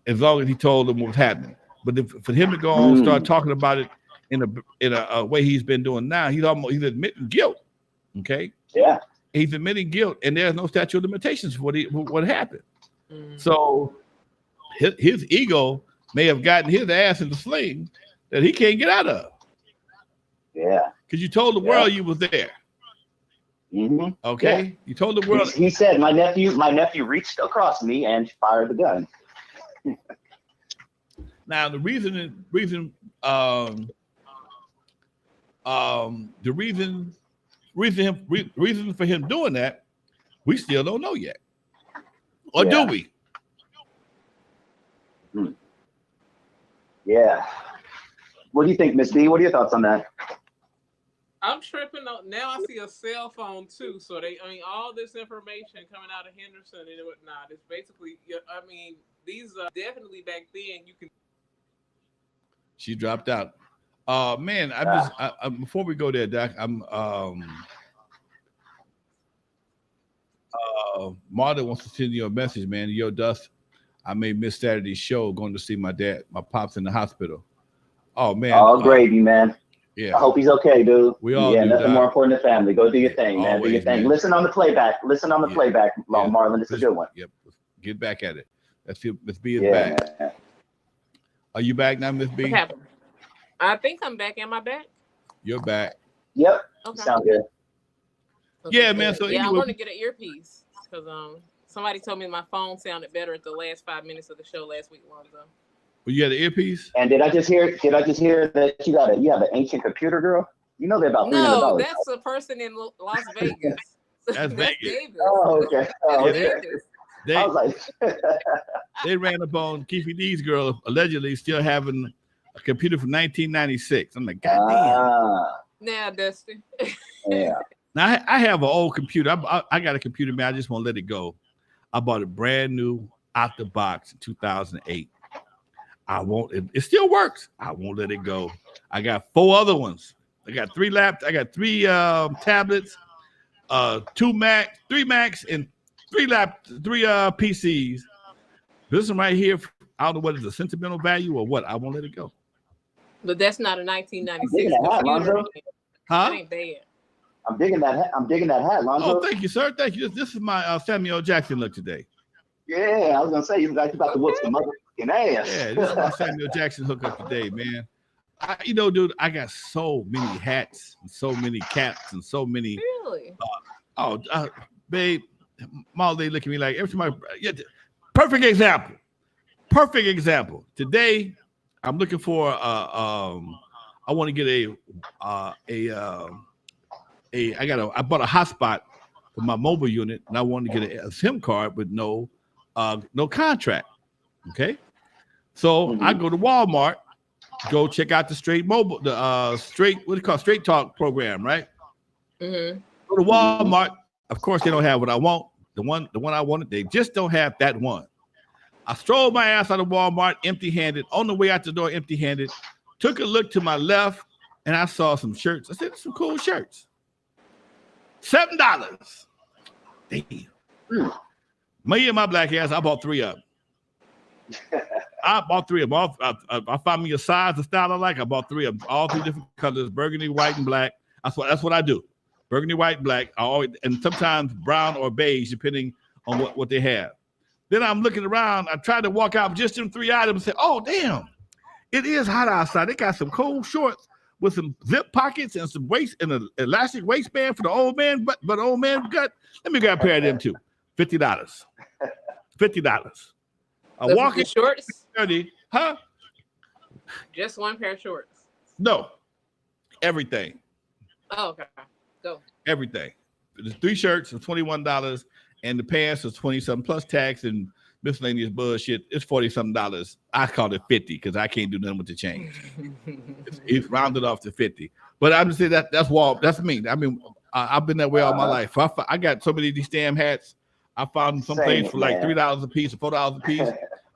[SPEAKER 1] as long as he told them what was happening. But for him to go on and start talking about it in a way he's been doing now, he's admitting guilt. Okay.
[SPEAKER 4] Yeah.
[SPEAKER 1] He's admitting guilt, and there's no statute of limitations for what happened. So his ego may have gotten his ass in the sling that he can't get out of.
[SPEAKER 4] Yeah.
[SPEAKER 1] Because you told the world you was there.
[SPEAKER 4] Mm-hmm.
[SPEAKER 1] Okay. Yeah. You told the world.
[SPEAKER 4] He said my nephew reached across me and fired the gun.
[SPEAKER 1] Now the reason for him doing that, we still don't know yet. Or do we?
[SPEAKER 4] Yeah. What do you think, Miss B? What are your thoughts on that?
[SPEAKER 2] I'm tripping on now. I see a cell phone too. So all this information coming out of Henderson and whatnot. It's basically, these are definitely back then. You can.
[SPEAKER 1] She dropped out. Man, before we go there, Doc, Martha wants to send you a message, man. Yo, Dust, I may miss Saturday's show going to see my pops in the hospital. Oh man.
[SPEAKER 4] Oh, gravy, man.
[SPEAKER 1] Yeah.
[SPEAKER 4] I hope he's okay, dude.
[SPEAKER 1] We all do,
[SPEAKER 4] nothing
[SPEAKER 1] Doc.
[SPEAKER 4] more important than family. Go do your thing, man.
[SPEAKER 1] Always,
[SPEAKER 4] do your thing.
[SPEAKER 1] man.
[SPEAKER 4] Listen on the playback. Marlon. It's a good one.
[SPEAKER 1] Yep. Get back at it. Let's see. Miss B is back. Man. Are you back now, Miss B?
[SPEAKER 2] What happened? I think I'm back. Am I back?
[SPEAKER 1] You're back.
[SPEAKER 4] Yep.
[SPEAKER 2] Okay.
[SPEAKER 4] Sound good.
[SPEAKER 2] Okay,
[SPEAKER 1] yeah, man. So
[SPEAKER 2] I want to get an earpiece because somebody told me my phone sounded better at the last 5 minutes of the show last week, Lonzo.
[SPEAKER 1] Well, you got an earpiece?
[SPEAKER 4] And did I just hear that you have an ancient computer, girl? You know they're about $300.
[SPEAKER 2] No, that's a person in Las Vegas.
[SPEAKER 1] That's Vegas.
[SPEAKER 2] Davis.
[SPEAKER 4] Oh, okay.
[SPEAKER 1] They,
[SPEAKER 4] I was like,
[SPEAKER 1] they ran up on Keefe D's girl allegedly still having a computer from 1996. I'm like, God damn.
[SPEAKER 2] Now, Dusty.
[SPEAKER 4] Yeah.
[SPEAKER 1] Now I have an old computer. I got a computer, man. I just won't let it go. I bought it brand new out the box in 2008. I won't. It still works. I won't let it go. I got 4 other ones. I got 3 tablets, 3 Macs, and 3 PCs. This one right here, I don't know what is the sentimental value or what. I won't let it go.
[SPEAKER 2] But that's not a 1996 computer.
[SPEAKER 1] Huh?
[SPEAKER 2] That ain't bad.
[SPEAKER 4] I'm digging that hat, Lonzo.
[SPEAKER 1] Oh, thank you, sir. Thank you. This is my Samuel Jackson look today.
[SPEAKER 4] Yeah, I was gonna say you about to whoop some motherfucking ass.
[SPEAKER 1] Yeah, this is my Samuel Jackson hookup today, man. Dude, I got so many hats and so many caps and so many.
[SPEAKER 2] Really?
[SPEAKER 1] Babe, Molly look at me like every time perfect example. Perfect example. Today, I'm looking for I want to get I bought a hotspot for my mobile unit, and I wanted to get a SIM card with no contract. Okay, so I go to Walmart, go check out the Straight Talk program, right?
[SPEAKER 2] Mm-hmm.
[SPEAKER 1] Go to Walmart. Of course, they don't have what I want. The one I wanted, they just don't have that one. I strolled my ass out of Walmart empty-handed. On the way out the door, empty-handed. Took a look to my left, and I saw some shirts. I said, some cool shirts. $7. Damn. Me and my black ass, I bought 3 of them. I bought 3 of them. I found me a size, a style I like. I bought 3 of them, all 3 different colors, burgundy, white, and black. That's what I do. Burgundy, white, black. And sometimes brown or beige, depending on what they have. Then I'm looking around. I tried to walk out with just them 3 items and say, oh, damn. It is hot outside. They got some cold shorts with some zip pockets and some waist and an elastic waistband for the old man, but old man gut. Let me grab a pair of them too. $50. $50. I walk in
[SPEAKER 2] shorts.
[SPEAKER 1] 30, huh?
[SPEAKER 2] Just one pair of shorts.
[SPEAKER 1] No, everything.
[SPEAKER 2] Oh, okay. Go.
[SPEAKER 1] Everything. There's 3 shirts for $21, and the pants is 20-something plus tax and miscellaneous bullshit. It's $40-something. I called it 50 because I can't do nothing with the change. it's rounded off to 50. But I'm just saying that's me. I mean, I've been that way all my life. I got so many of these damn hats. I found some things for like $3 a piece or $4 a piece.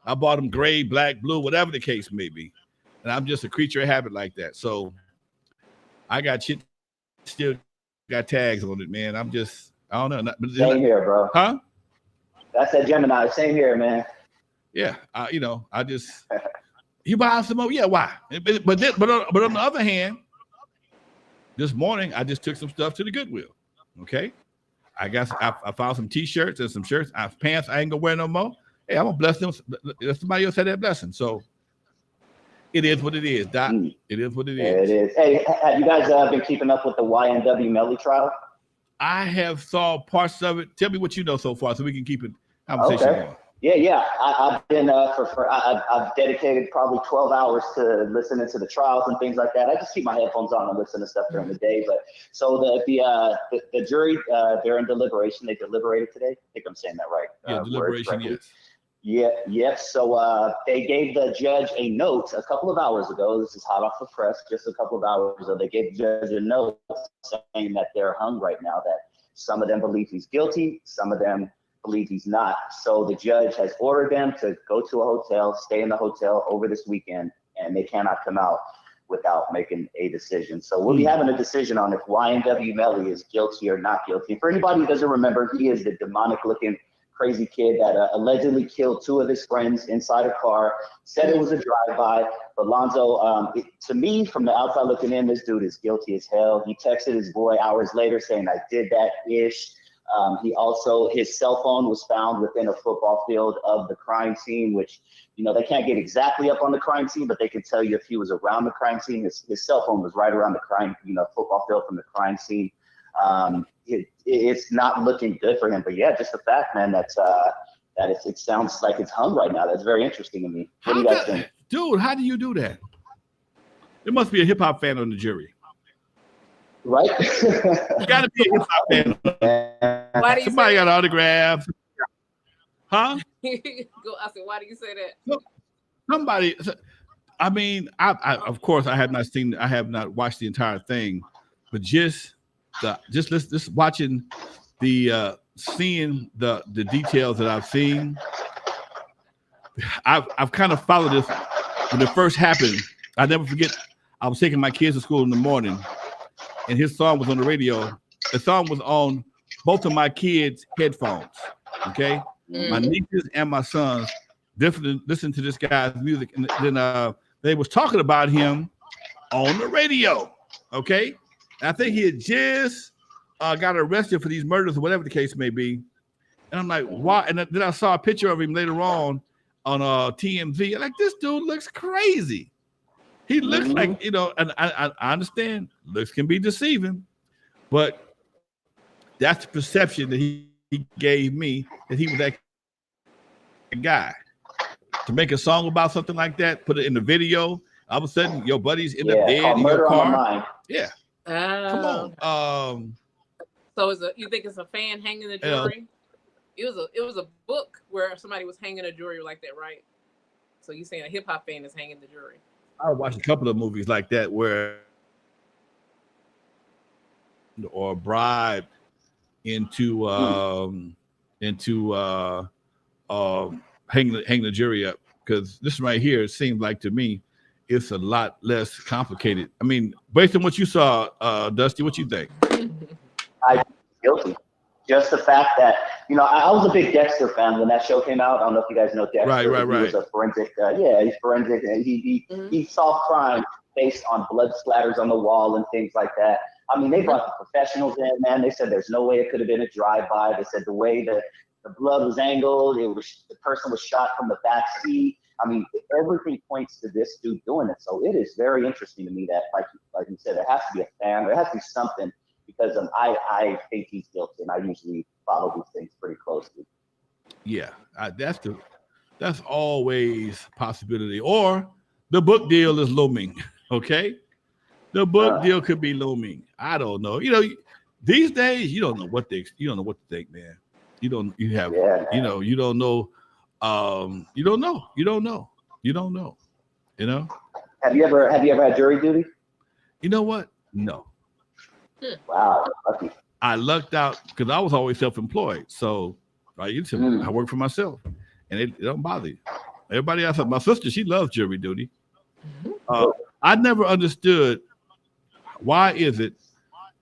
[SPEAKER 1] I bought them gray, black, blue, whatever the case may be. And I'm just a creature of habit like that. So I got shit still got tags on it, man. I don't know.
[SPEAKER 4] Same here, bro.
[SPEAKER 1] Huh?
[SPEAKER 4] That's that Gemini. Same here, man.
[SPEAKER 1] Yeah, I just you buy some more. Yeah, why? But on the other hand, this morning I just took some stuff to the Goodwill. Okay, I found some T-shirts and some shirts. Pants I ain't gonna wear no more. Hey, I'm gonna bless them. Let somebody else have that blessing. So it is what it is, Doc. It is what it is.
[SPEAKER 4] It is. Hey, have you guys been keeping up with the N.W.A trial?
[SPEAKER 1] I have saw parts of it. Tell me what you know so far, so we can keep it conversation going.
[SPEAKER 4] Yeah. I've been I've dedicated probably 12 hours to listening to the trials and things like that. I just keep my headphones on and listen to stuff during the day. But so the jury, they're in deliberation. They deliberated today. I think I'm saying that right.
[SPEAKER 1] Yeah, deliberation. Yes.
[SPEAKER 4] Yes. So they gave the judge a note a couple of hours ago. This is hot off the press, just a couple of hours ago. They gave the judge a note saying that they're hung right now, that some of them believe he's guilty, some of them believe he's not. So the judge has ordered them to go to a hotel, stay in the hotel over this weekend, and they cannot come out without making a decision. So we'll be having a decision on if N.W.A is guilty or not guilty. For anybody who doesn't remember, he is the demonic-looking crazy kid that allegedly killed 2 of his friends inside a car, said it was a drive-by. But Lonzo, to me, from the outside looking in, this dude is guilty as hell. He texted his boy hours later saying, I did that-ish. He also, his cell phone was found within a football field of the crime scene, which, they can't get exactly up on the crime scene, but they can tell you if he was around the crime scene. His cell phone was right around the crime, football field from the crime scene. It's not looking good for him, but yeah, just the fact, man, that it sounds like it's hung right now. That's very interesting to me. What do you guys think?
[SPEAKER 1] Dude, how do you do that? There must be a hip hop fan on the jury.
[SPEAKER 4] Right?
[SPEAKER 1] You gotta be a hip hop fan. Somebody got autographs. Huh?
[SPEAKER 2] I said, why do you say that?
[SPEAKER 1] Somebody, I mean, I of course I have not watched the entire thing, but just watching seeing the details that I've seen, I've kind of followed this when it first happened, I never forget. I was taking my kids to school in the morning, and his song was on the radio. The song was on both of my kids' headphones. Okay, my nieces and my sons listen to this guy's music, and then they was talking about him on the radio. Okay, and I think he had just got arrested for these murders or whatever the case may be. And I'm like, why? And then I saw a picture of him later on TMZ. I'm like, this dude looks crazy. He looks like, and I understand looks can be deceiving, but that's the perception that he gave me, that he was that guy. To make a song about something like that, put it in the video, all of a sudden your buddy's in the bed in your car. Yeah. Come on.
[SPEAKER 2] So you think it's a fan hanging the jewelry? It was a book where somebody was hanging a jewelry like that, right? So you saying a hip hop fan is hanging the jewelry?
[SPEAKER 1] I watched a couple of movies like that where or bribed into hang the jury up, because this right here, it seems like to me it's a lot less complicated. I mean, based on what you saw, Dusty, what you think?
[SPEAKER 4] I guilty. Just the fact that, I was a big Dexter fan when that show came out. I don't know if you guys know Dexter.
[SPEAKER 1] Right.
[SPEAKER 4] He was a forensic. He's forensic. And he solved crime based on blood splatters on the wall and things like that. I mean, they brought the professionals in, man. They said there's no way it could have been a drive-by. They said the way the blood was angled, the person was shot from the back seat. I mean, everything points to this dude doing it. So it is very interesting to me that, like you said, there has to be a fan. There has to be something, because I think he's guilty, and I usually follow these things pretty closely.
[SPEAKER 1] Yeah, that's always a possibility. Or the book deal is looming. Okay, the book deal could be looming. I don't know. These days you don't know what to think, man. You don't know. You don't know.
[SPEAKER 4] Have you ever had jury duty?
[SPEAKER 1] You know what? No.
[SPEAKER 4] Wow, lucky.
[SPEAKER 1] I lucked out because I was always self-employed. So, right, I work for myself, and it don't bother you. Everybody else, my sister, she loves jury duty. I never understood why is it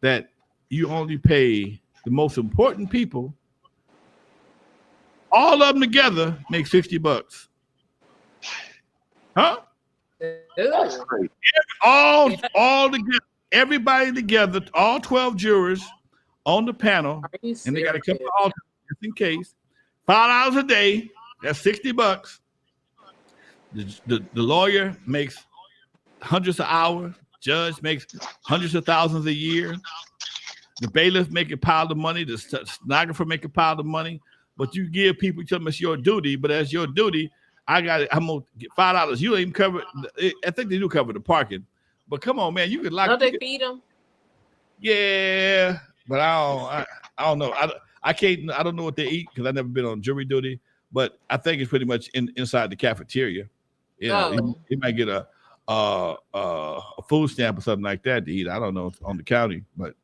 [SPEAKER 1] that you only pay the most important people. All of them together make $60. Huh?
[SPEAKER 4] That's crazy.
[SPEAKER 1] All together. Everybody together, all 12 jurors on the panel, and they got a couple of alternates just in case. $5 a day, that's $60. The lawyer makes hundreds of hours. Judge makes hundreds of thousands a year. The bailiff make a pile of money. The stenographer make a pile of money. But you give people, you tell them it's your duty. But as your duty, I'm gonna get $5. You don't even cover. I think they do cover the parking. But come on, man, you could
[SPEAKER 2] Don't they feed them?
[SPEAKER 1] Yeah, but I don't know. I can't. I don't know what they eat because I've never been on jury duty. But I think it's pretty much inside the cafeteria. He might get a food stamp or something like that to eat. I don't know on the county, but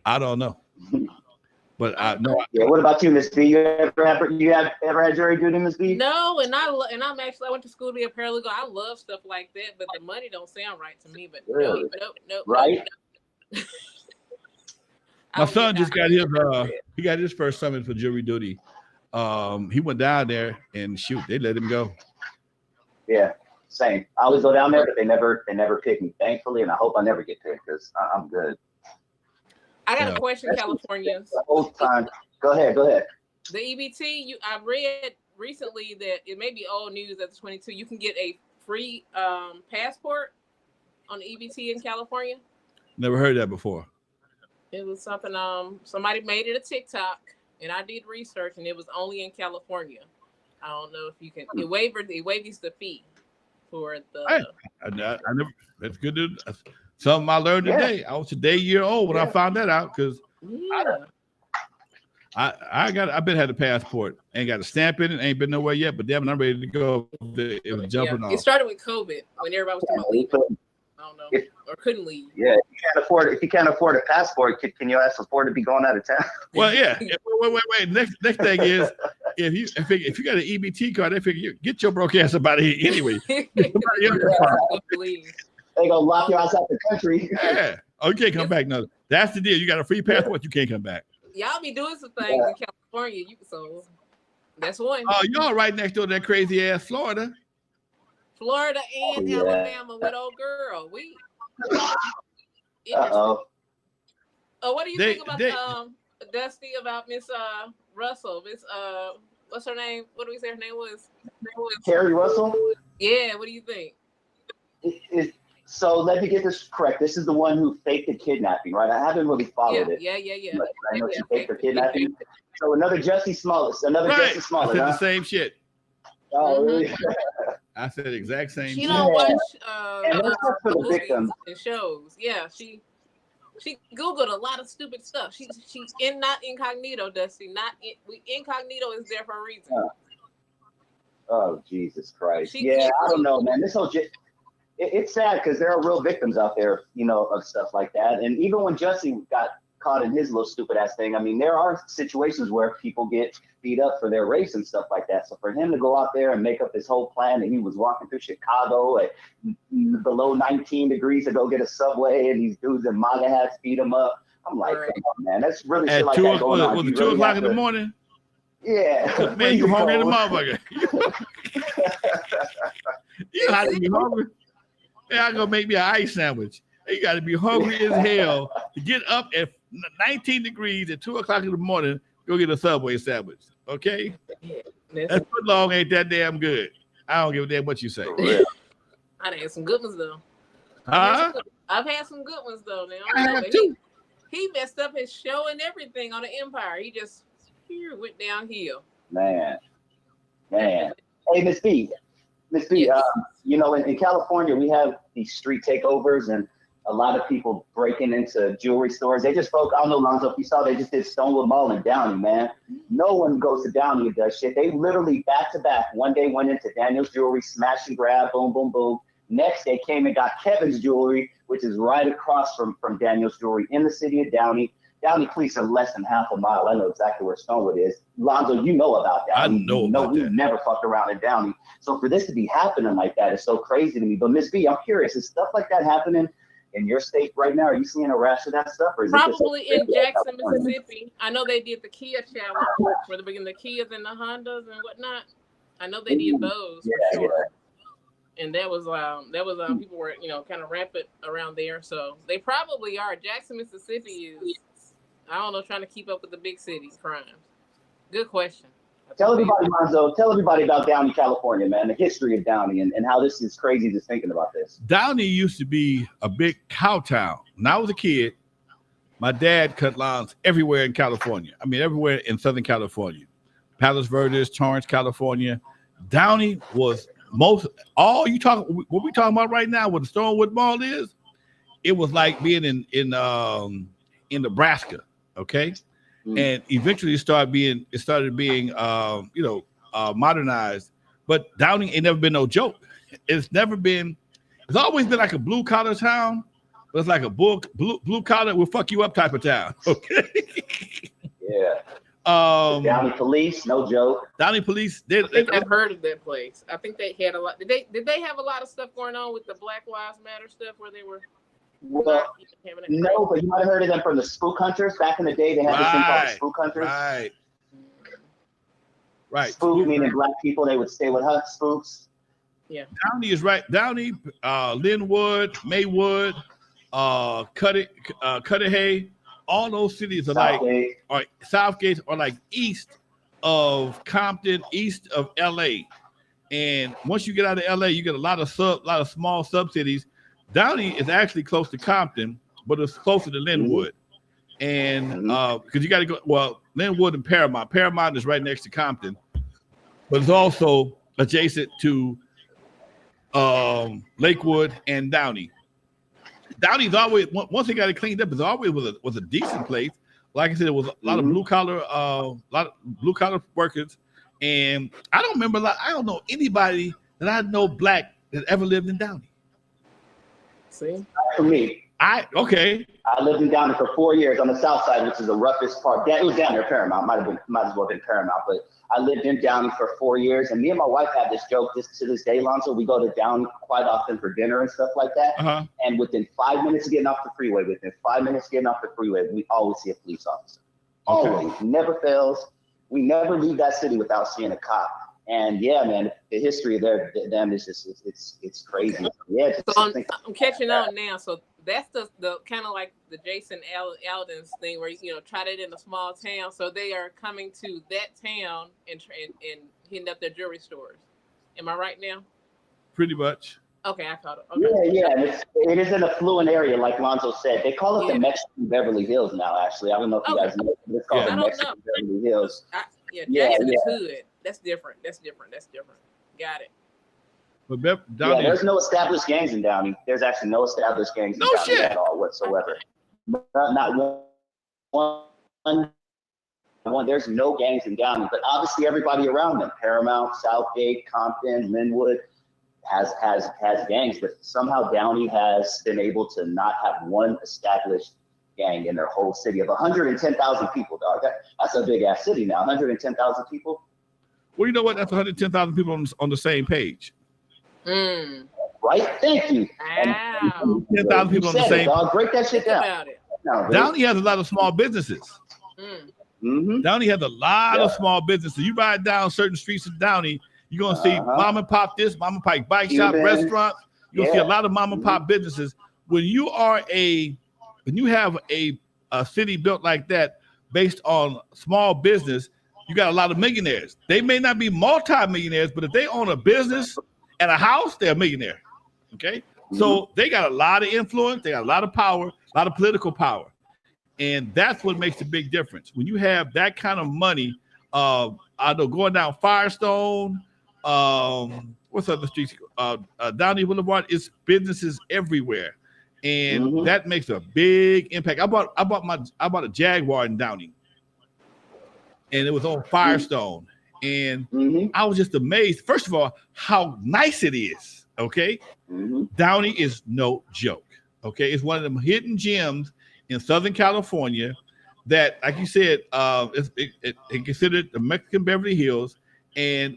[SPEAKER 1] I don't know. But I know.
[SPEAKER 4] Yeah. What about you, Miss B? You ever had jury duty, Miss B?
[SPEAKER 2] No, I went to school to be a paralegal. I love stuff like that, but the money don't sound right to me. But
[SPEAKER 4] really?
[SPEAKER 2] No.
[SPEAKER 4] Right?
[SPEAKER 2] No.
[SPEAKER 1] My son just got his first summons for jury duty. He went down there and they let him go.
[SPEAKER 4] Yeah, same. I always go down there, but they never pick me, thankfully, and I hope I never get picked because I'm good.
[SPEAKER 2] I got a question, Californians.
[SPEAKER 4] The whole time. Go ahead.
[SPEAKER 2] The EBT, I read recently that it may be old news at the 22. You can get a free passport on the EBT in California.
[SPEAKER 1] Never heard that before.
[SPEAKER 2] It was something. Somebody made it a TikTok, and I did research, and it was only in California. I don't know if you can. It waives the fee for the.
[SPEAKER 1] I never. That's good. That's something I learned today. I was a year old when I found that out because I've been had a passport, ain't got a stamp in it, ain't been nowhere yet. But damn, I'm ready to go. It was jumping off.
[SPEAKER 2] It started with COVID when everybody was talking about leaving. I don't know, or couldn't leave.
[SPEAKER 4] Yeah, if you can't afford a passport, can you afford to be going out of town?
[SPEAKER 1] Well, yeah. Wait. Next thing is if you got an EBT card, they figure get your broke ass up out of here anyway.
[SPEAKER 4] They gonna lock you outside the country.
[SPEAKER 1] Yeah. Oh, you can't come back. No, that's the deal. You got a free passport, you can't come back.
[SPEAKER 2] Y'all be doing some things in California. So that's one.
[SPEAKER 1] Oh, y'all right next door to that crazy ass Florida.
[SPEAKER 2] Florida and Alabama with old girl. We.
[SPEAKER 4] Uh-oh.
[SPEAKER 2] Oh, what do you think about Dusty, about Miss Russell? Miss what's her name? What do we say her name was?
[SPEAKER 4] Carrie Russell?
[SPEAKER 2] Yeah, what do you think?
[SPEAKER 4] So let me get this correct. This is the one who faked the kidnapping, right? I haven't really followed it.
[SPEAKER 2] Yeah.
[SPEAKER 4] But I know she faked the kidnapping. So another Jussie Smollett. Jussie Smollett.
[SPEAKER 1] I said the same shit.
[SPEAKER 4] Oh, really?
[SPEAKER 1] I said the exact same shit.
[SPEAKER 2] She don't watch
[SPEAKER 4] and for the victims
[SPEAKER 2] and shows. Yeah, she Googled a lot of stupid stuff. She's not incognito, Dusty. Incognito is there for a reason.
[SPEAKER 4] Oh, Jesus Christ. I don't know, man. This whole it's sad because there are real victims out there, of stuff like that. And even when Jussie got caught in his little stupid ass thing, I mean, there are situations where people get beat up for their race and stuff like that. So for him to go out there and make up this whole plan that he was walking through Chicago at below 19 degrees to go get a Subway and these dudes in MAGA hats beat him up. I'm like, come on, man, that's really shit like that going on.
[SPEAKER 1] Was it 2 o'clock in the morning?
[SPEAKER 4] Yeah.
[SPEAKER 1] Man, you hungry in the motherfucker. You got to be hungry. Yeah, I'm going to make me an ice sandwich. You got to be hungry as hell to get up at 19 degrees at 2 o'clock in the morning, go get a Subway sandwich. Okay? That foot long ain't that damn good. I don't give a damn what you say.
[SPEAKER 2] I've had some good ones, though.
[SPEAKER 1] Huh?
[SPEAKER 2] I've had some good ones, though. Now,
[SPEAKER 1] I have too.
[SPEAKER 2] He messed up his show and everything on the Empire. He just went downhill.
[SPEAKER 4] Man. Hey, Miss B.
[SPEAKER 2] Yes.
[SPEAKER 4] In California, we have these street takeovers and a lot of people breaking into jewelry stores. They just broke, I don't know, Lonzo, if you saw, they just did Stonewood Mall in Downey, man. No one goes to Downey and does shit. They literally back to back. One day went into Daniel's Jewelry, smash and grab, boom, boom, boom. Next day came and got Kevin's Jewelry, which is right across from Daniel's Jewelry in the city of Downey. Downey police are less than half a mile. I know exactly where Stonewood is. Lonzo, you know about that.
[SPEAKER 1] I know about
[SPEAKER 4] we've
[SPEAKER 1] that.
[SPEAKER 4] Never fucked around in Downey. So for this to be happening like that is so crazy to me. But Miss B, I'm curious, is stuff like that happening in your state right now? Are you seeing a rash of that stuff? Or is
[SPEAKER 2] probably in Jackson, Mississippi? I know they did the Kia challenge where they begin the Kias and the Hondas and whatnot. I know they did those for sure. And that was people were kind of rampant around there. So they probably are. Jackson, Mississippi is, I don't know, trying to keep up with the big city crimes. Good question.
[SPEAKER 4] Tell everybody, Lonzo, about Downey, California, man, the history of Downey and how this is crazy just thinking about this.
[SPEAKER 1] Downey used to be a big cow town. When I was a kid, my dad cut lawns everywhere in California. I mean, everywhere in Southern California. Palos Verdes, Torrance, California. Downey was what we talking about right now, what the Stonewood Mall is, it was like being in Nebraska, okay? And eventually it started being modernized. But Downey ain't never been no joke. It's always been like a blue collar town, but it's like a blue collar will fuck you up type of town. Okay.
[SPEAKER 4] Yeah. Downey police, no joke.
[SPEAKER 2] Downey police. I've heard of that place. I think they had a lot. Did they have a lot of stuff going on with the Black Lives Matter stuff where they were?
[SPEAKER 4] Well, no, but you might have heard of them from the Spook Hunters. Back in the day, they had this thing called the Spook Hunters. Right. Spook meaning black people. They would stay with spooks.
[SPEAKER 2] Yeah.
[SPEAKER 1] Downey is right. Downey, Linwood, Maywood, Cudahy, all those cities are Southgate are like east of Compton, east of LA. And once you get out of LA, you get a lot of small sub cities. Downey is actually close to Compton, but it's closer to Linwood. And because you got to go, Linwood and Paramount. Paramount is right next to Compton, but it's also adjacent to Lakewood and Downey. Downey's always, once they got it cleaned up, it always was a decent place. Like I said, it was a lot of blue collar workers. And I don't know anybody that I know black that ever lived in Downey.
[SPEAKER 2] See?
[SPEAKER 4] For me, I lived in Downey for 4 years on the south side, which is the roughest part. Yeah, it was down near Paramount. Might as well have been Paramount, but I lived in Downey for 4 years. And me and my wife have this joke to this day, Lonzo. We go to Downey quite often for dinner and stuff like that. And within 5 minutes of getting off the freeway, we always see a police officer. Always, never fails. We never leave that city without seeing a cop. And yeah, man, the history of them is just it's crazy. Okay. Yeah,
[SPEAKER 2] so I'm catching on now. So that's the kind of like the Jason Alden's thing, where tried it in a small town. So they are coming to that town and hitting up their jewelry stores. Am I right now?
[SPEAKER 1] Pretty much.
[SPEAKER 2] Okay, I caught it. Okay.
[SPEAKER 4] Yeah. It is an affluent area, like Lonzo said. They call it the Mexican Beverly Hills now. Actually, I don't know if you guys know. It's called the Mexican Beverly Hills.
[SPEAKER 2] That's the hood. That's different. Got it.
[SPEAKER 1] But
[SPEAKER 4] there's no established gangs in Downey. There's actually no established gangs in Downey at all whatsoever. Not one. There's no gangs in Downey, but obviously everybody around them, Paramount, Southgate, Compton, Linwood, has gangs. But somehow Downey has been able to not have one established gang in their whole city of 110,000 people, dog. That's a big ass city now. 110,000 people.
[SPEAKER 1] Well, you know what? That's 110,000 people on the same page.
[SPEAKER 4] Right? Thank you.
[SPEAKER 2] Wow.
[SPEAKER 1] 10,000 people on the same.
[SPEAKER 4] Dog. Break that shit down.
[SPEAKER 1] Downey has a lot of small businesses. Downey has a lot of small businesses. You ride down certain streets of Downey, you're gonna see mom and pop this, mom and pop bike shop, restaurants. You're gonna see a lot of mom and pop businesses. When you have a city built like that based on small business, you got a lot of millionaires. They may not be multi-millionaires, but if they own a business and a house, they're a millionaire. Okay? So they got a lot of influence, they got a lot of power, a lot of political power. And that's what makes the big difference. When you have that kind of money, I know going down Firestone, what's other streets? Downey Boulevard, it's businesses everywhere. And that makes a big impact. I bought a Jaguar in Downey, and it was on Firestone, and I was just amazed. First of all, how nice it is. Okay, Downey is no joke. Okay, it's one of them hidden gems in Southern California that, like you said, it's considered the Mexican Beverly Hills,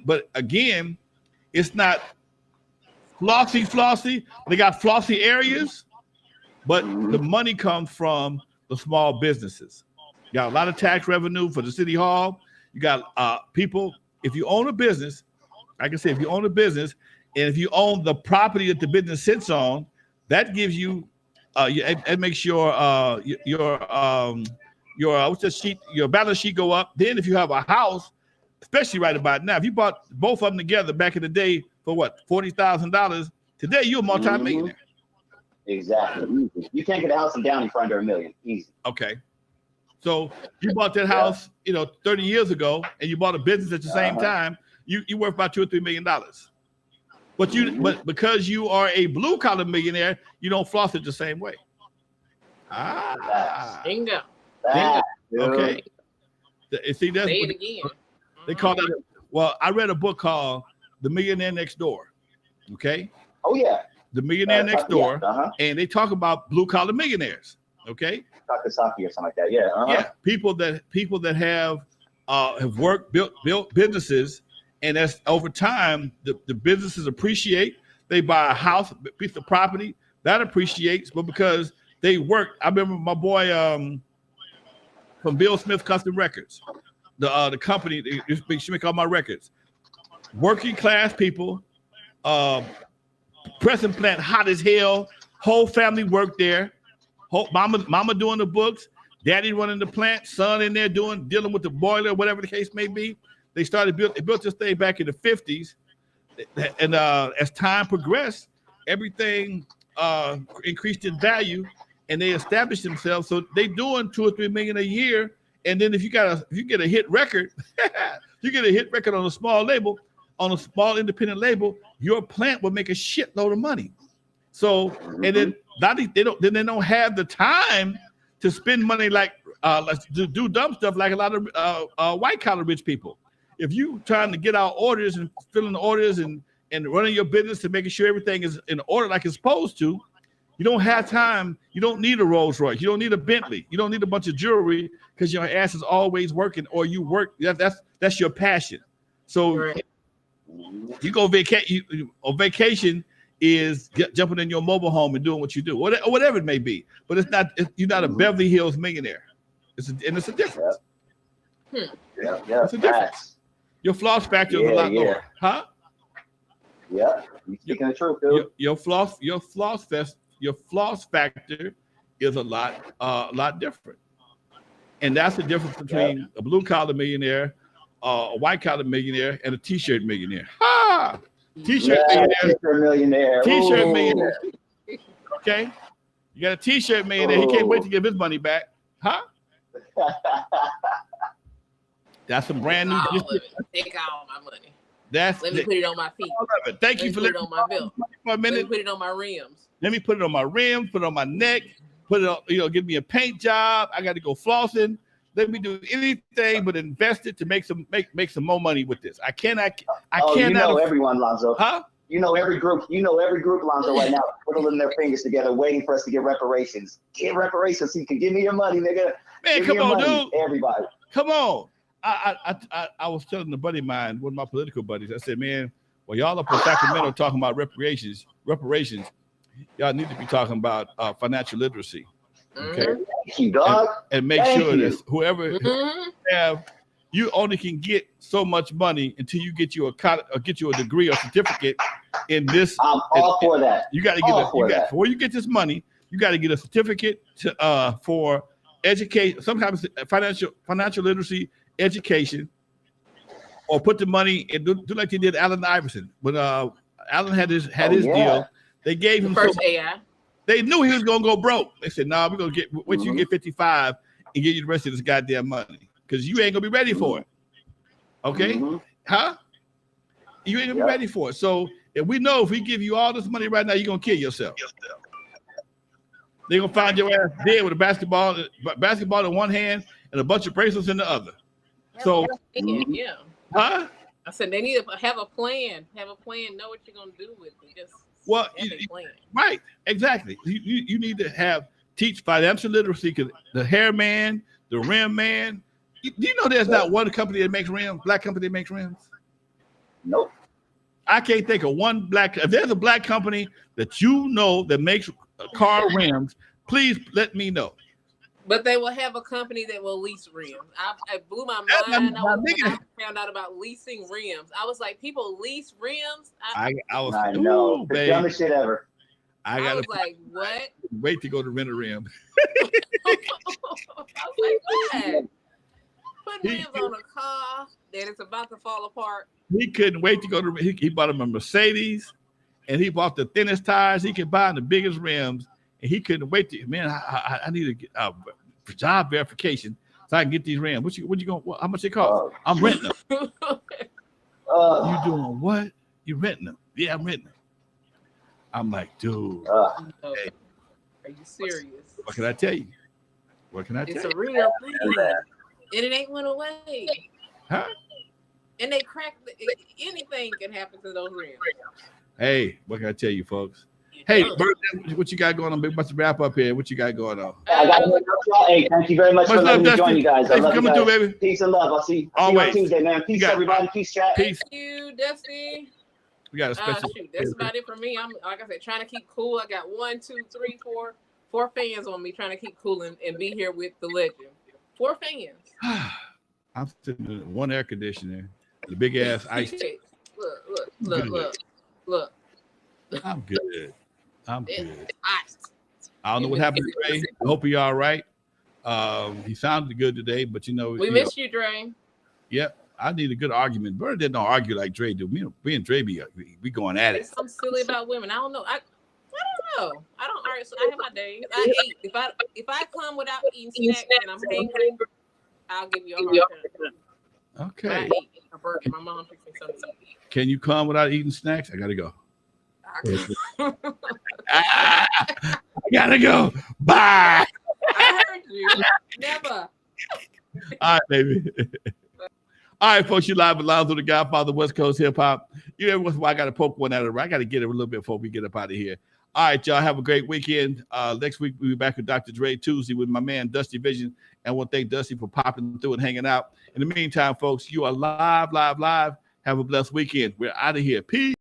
[SPEAKER 1] but again, it's not flossy. They got flossy areas. But the money comes from the small businesses. You got a lot of tax revenue for the city hall. You got people. If you own a business, like I said, if you own a business, and if you own the property that the business sits on, that gives you, it makes your balance sheet go up. Then if you have a house, especially right about now, if you bought both of them together back in the day for what, $40,000, today you're a multi-millionaire.
[SPEAKER 4] Exactly. You can't get a house in Downey for under $1 million. Easy.
[SPEAKER 1] Okay. So you bought that house, 30 years ago, and you bought a business at the same time. You worth about $2 or $3 million. But but because you are a blue collar millionaire, you don't floss it the same way.
[SPEAKER 2] Bingo.
[SPEAKER 1] Okay. See, that's
[SPEAKER 2] say it again.
[SPEAKER 1] They call that. Well, I read a book called The Millionaire Next Door. Okay.
[SPEAKER 4] Oh yeah.
[SPEAKER 1] The Millionaire Next Door, and they talk about blue collar millionaires. Okay,
[SPEAKER 4] Takasaki or something like that. Yeah,
[SPEAKER 1] yeah. People that have worked, built businesses, and as over time the businesses appreciate. They buy a house, a piece of property that appreciates, but because they worked. I remember my boy from Bill Smith Custom Records, the company that should make all my records. Working class people. Pressing plant hot as hell. Whole family worked there. Mama doing the books, daddy running the plant, son in there dealing with the boiler, whatever the case may be. They built this thing back in the 50s, and as time progressed, everything increased in value, and they established themselves. So they doing $2 or $3 million a year, and then if you get a hit record, you get a hit record on a small label. On a small independent label, your plant will make a shitload of money. So, and then they don't have the time to spend money like do dumb stuff like a lot of white collar rich people. If you trying to get out orders and filling the orders and running your business and making sure everything is in order like it's supposed to, You don't have time. You don't need a Rolls Royce. You don't need a Bentley. You don't need a bunch of jewelry because your ass is always working, or you work. That's your passion. So
[SPEAKER 2] Right.
[SPEAKER 1] you go vacation is jumping in your mobile home and doing what you do, whatever it may be. But it's not. You're not a Beverly Hills millionaire. It's a difference.
[SPEAKER 4] Yeah.
[SPEAKER 1] It's a difference. Your floss factor is a lot lower, huh?
[SPEAKER 4] Yeah, you speaking the truth, dude.
[SPEAKER 1] Your floss factor is a lot different, and that's the difference between a blue collar millionaire, a white collar millionaire, and a t-shirt millionaire. Ha! T-shirt millionaire. T-shirt millionaire. Okay, you got a t-shirt millionaire. He can't wait to give his money back, huh? That's some brand new.
[SPEAKER 2] Take all my money.
[SPEAKER 1] Let
[SPEAKER 2] me put it on my feet.
[SPEAKER 1] Thank you for
[SPEAKER 2] letting me put it on my belt.
[SPEAKER 1] For a minute.
[SPEAKER 2] Let me put it on my rims.
[SPEAKER 1] Let me put it on my rims, put it on my neck, put it on, give me a paint job. I got to go flossing. Let me do anything but invest it to make some more money with this. I cannot.
[SPEAKER 4] You know everyone, Lonzo.
[SPEAKER 1] Huh?
[SPEAKER 4] You know every group, Lonzo, right now, twiddling their fingers together, waiting for us to get reparations. Get reparations so you can give me your money, nigga.
[SPEAKER 1] Man, come on, dude.
[SPEAKER 4] Everybody.
[SPEAKER 1] Come on. I was telling a buddy of mine, one of my political buddies, I said, man, well, y'all up in Sacramento talking about reparations, y'all need to be talking about financial literacy. Okay.
[SPEAKER 4] Thank you, dog.
[SPEAKER 1] And make sure that whoever you only can get so much money until you get you a degree or certificate in this.
[SPEAKER 4] I'm all for that.
[SPEAKER 1] You got to get before you get this money, you got to get a certificate for educate, sometimes financial literacy education, or put the money and do like they did Allen Iverson. When Allen had his deal, they gave him
[SPEAKER 2] first AI.
[SPEAKER 1] They knew he was gonna go broke. They said, "Nah, we're gonna wait till you get 55 and give you the rest of this goddamn money because you ain't gonna be ready for it." Okay, huh? You ain't gonna be ready for it. So if we give you all this money right now, you're gonna kill yourself. They're gonna find your ass dead with a basketball in one hand and a bunch of bracelets in the other. So, huh?
[SPEAKER 2] I said they need to have a plan. Know what you're gonna do with it. Just
[SPEAKER 1] right, exactly. You need to teach financial literacy because the hair man, the rim man. Do you know there's not one company that makes rims, black company that makes rims?
[SPEAKER 4] Nope.
[SPEAKER 1] I can't think of one black. If there's a black company that that makes car rims, please let me know.
[SPEAKER 2] But they will have a company that will lease rims. I blew my mind. I found out about leasing rims. I was like, people lease rims?
[SPEAKER 1] I
[SPEAKER 4] know. The dumbest shit ever.
[SPEAKER 2] I was like, what?
[SPEAKER 1] Wait to go to rent a rim.
[SPEAKER 2] I was like, what? Putting rims on a car that is about to fall apart.
[SPEAKER 1] He couldn't wait to go to. He bought him a Mercedes, and he bought the thinnest tires he could buy and the biggest rims. And he couldn't wait to, man, I need to get job verification so I can get these rims. What you going? How much they cost? I'm renting them. You doing what? You renting them? Yeah, I'm renting them. I'm like, dude. Hey,
[SPEAKER 2] are you serious?
[SPEAKER 1] What can I tell you?
[SPEAKER 2] It's a real thing, and it ain't went away.
[SPEAKER 1] Huh?
[SPEAKER 2] And they cracked. Anything can happen to those rims.
[SPEAKER 1] Hey, what can I tell you, folks? Hey, Bert, what you got going on? Let's wrap up here. What you got going on?
[SPEAKER 4] Hey, thank you very much for letting me join you guys. I love you guys.
[SPEAKER 1] Baby.
[SPEAKER 4] Peace and love. I'll see you on Tuesday, man. Peace, everybody. Peace, chat.
[SPEAKER 1] Peace.
[SPEAKER 2] Thank you, Dusty.
[SPEAKER 1] We got a special.
[SPEAKER 2] That's about it for me. I'm like I said, trying to keep cool. I got 4 fans on me trying to keep cool and be here with the legend. 4 fans.
[SPEAKER 1] I'm sitting in one air conditioner, the big ass ice.
[SPEAKER 2] Look.
[SPEAKER 1] I'm good. I
[SPEAKER 2] don't
[SPEAKER 1] know what happened to Dre. I hope you're all right. He sounded good today, but
[SPEAKER 2] we missed you, Dre.
[SPEAKER 1] Yep. I need a good argument. Bird didn't argue like Dre do. Me and Dre be going at it.
[SPEAKER 2] Something silly about women. I don't know. I don't know. I don't argue. So I have my days. I eat. If I come without eating snacks and I'm hungry, I'll give you a hard time.
[SPEAKER 1] Okay.
[SPEAKER 2] I eat a burger. My mom fixed me something to eat.
[SPEAKER 1] Can you come without eating snacks? I gotta go. I gotta go. Bye.
[SPEAKER 2] I heard you. Never.
[SPEAKER 1] All right, baby. All right, folks, you live with Lonzo, the Godfather, West Coast hip hop. You every once in a while, I got to poke one out of the. I got to get it a little bit before we get up out of here. All right, y'all. Have a great weekend. Next week we'll be back with Dr. Dre Tuesday with my man Dusty Vision, and we'll thank Dusty for popping through and hanging out. In the meantime, folks, you are live. Have a blessed weekend. We're out of here. Peace.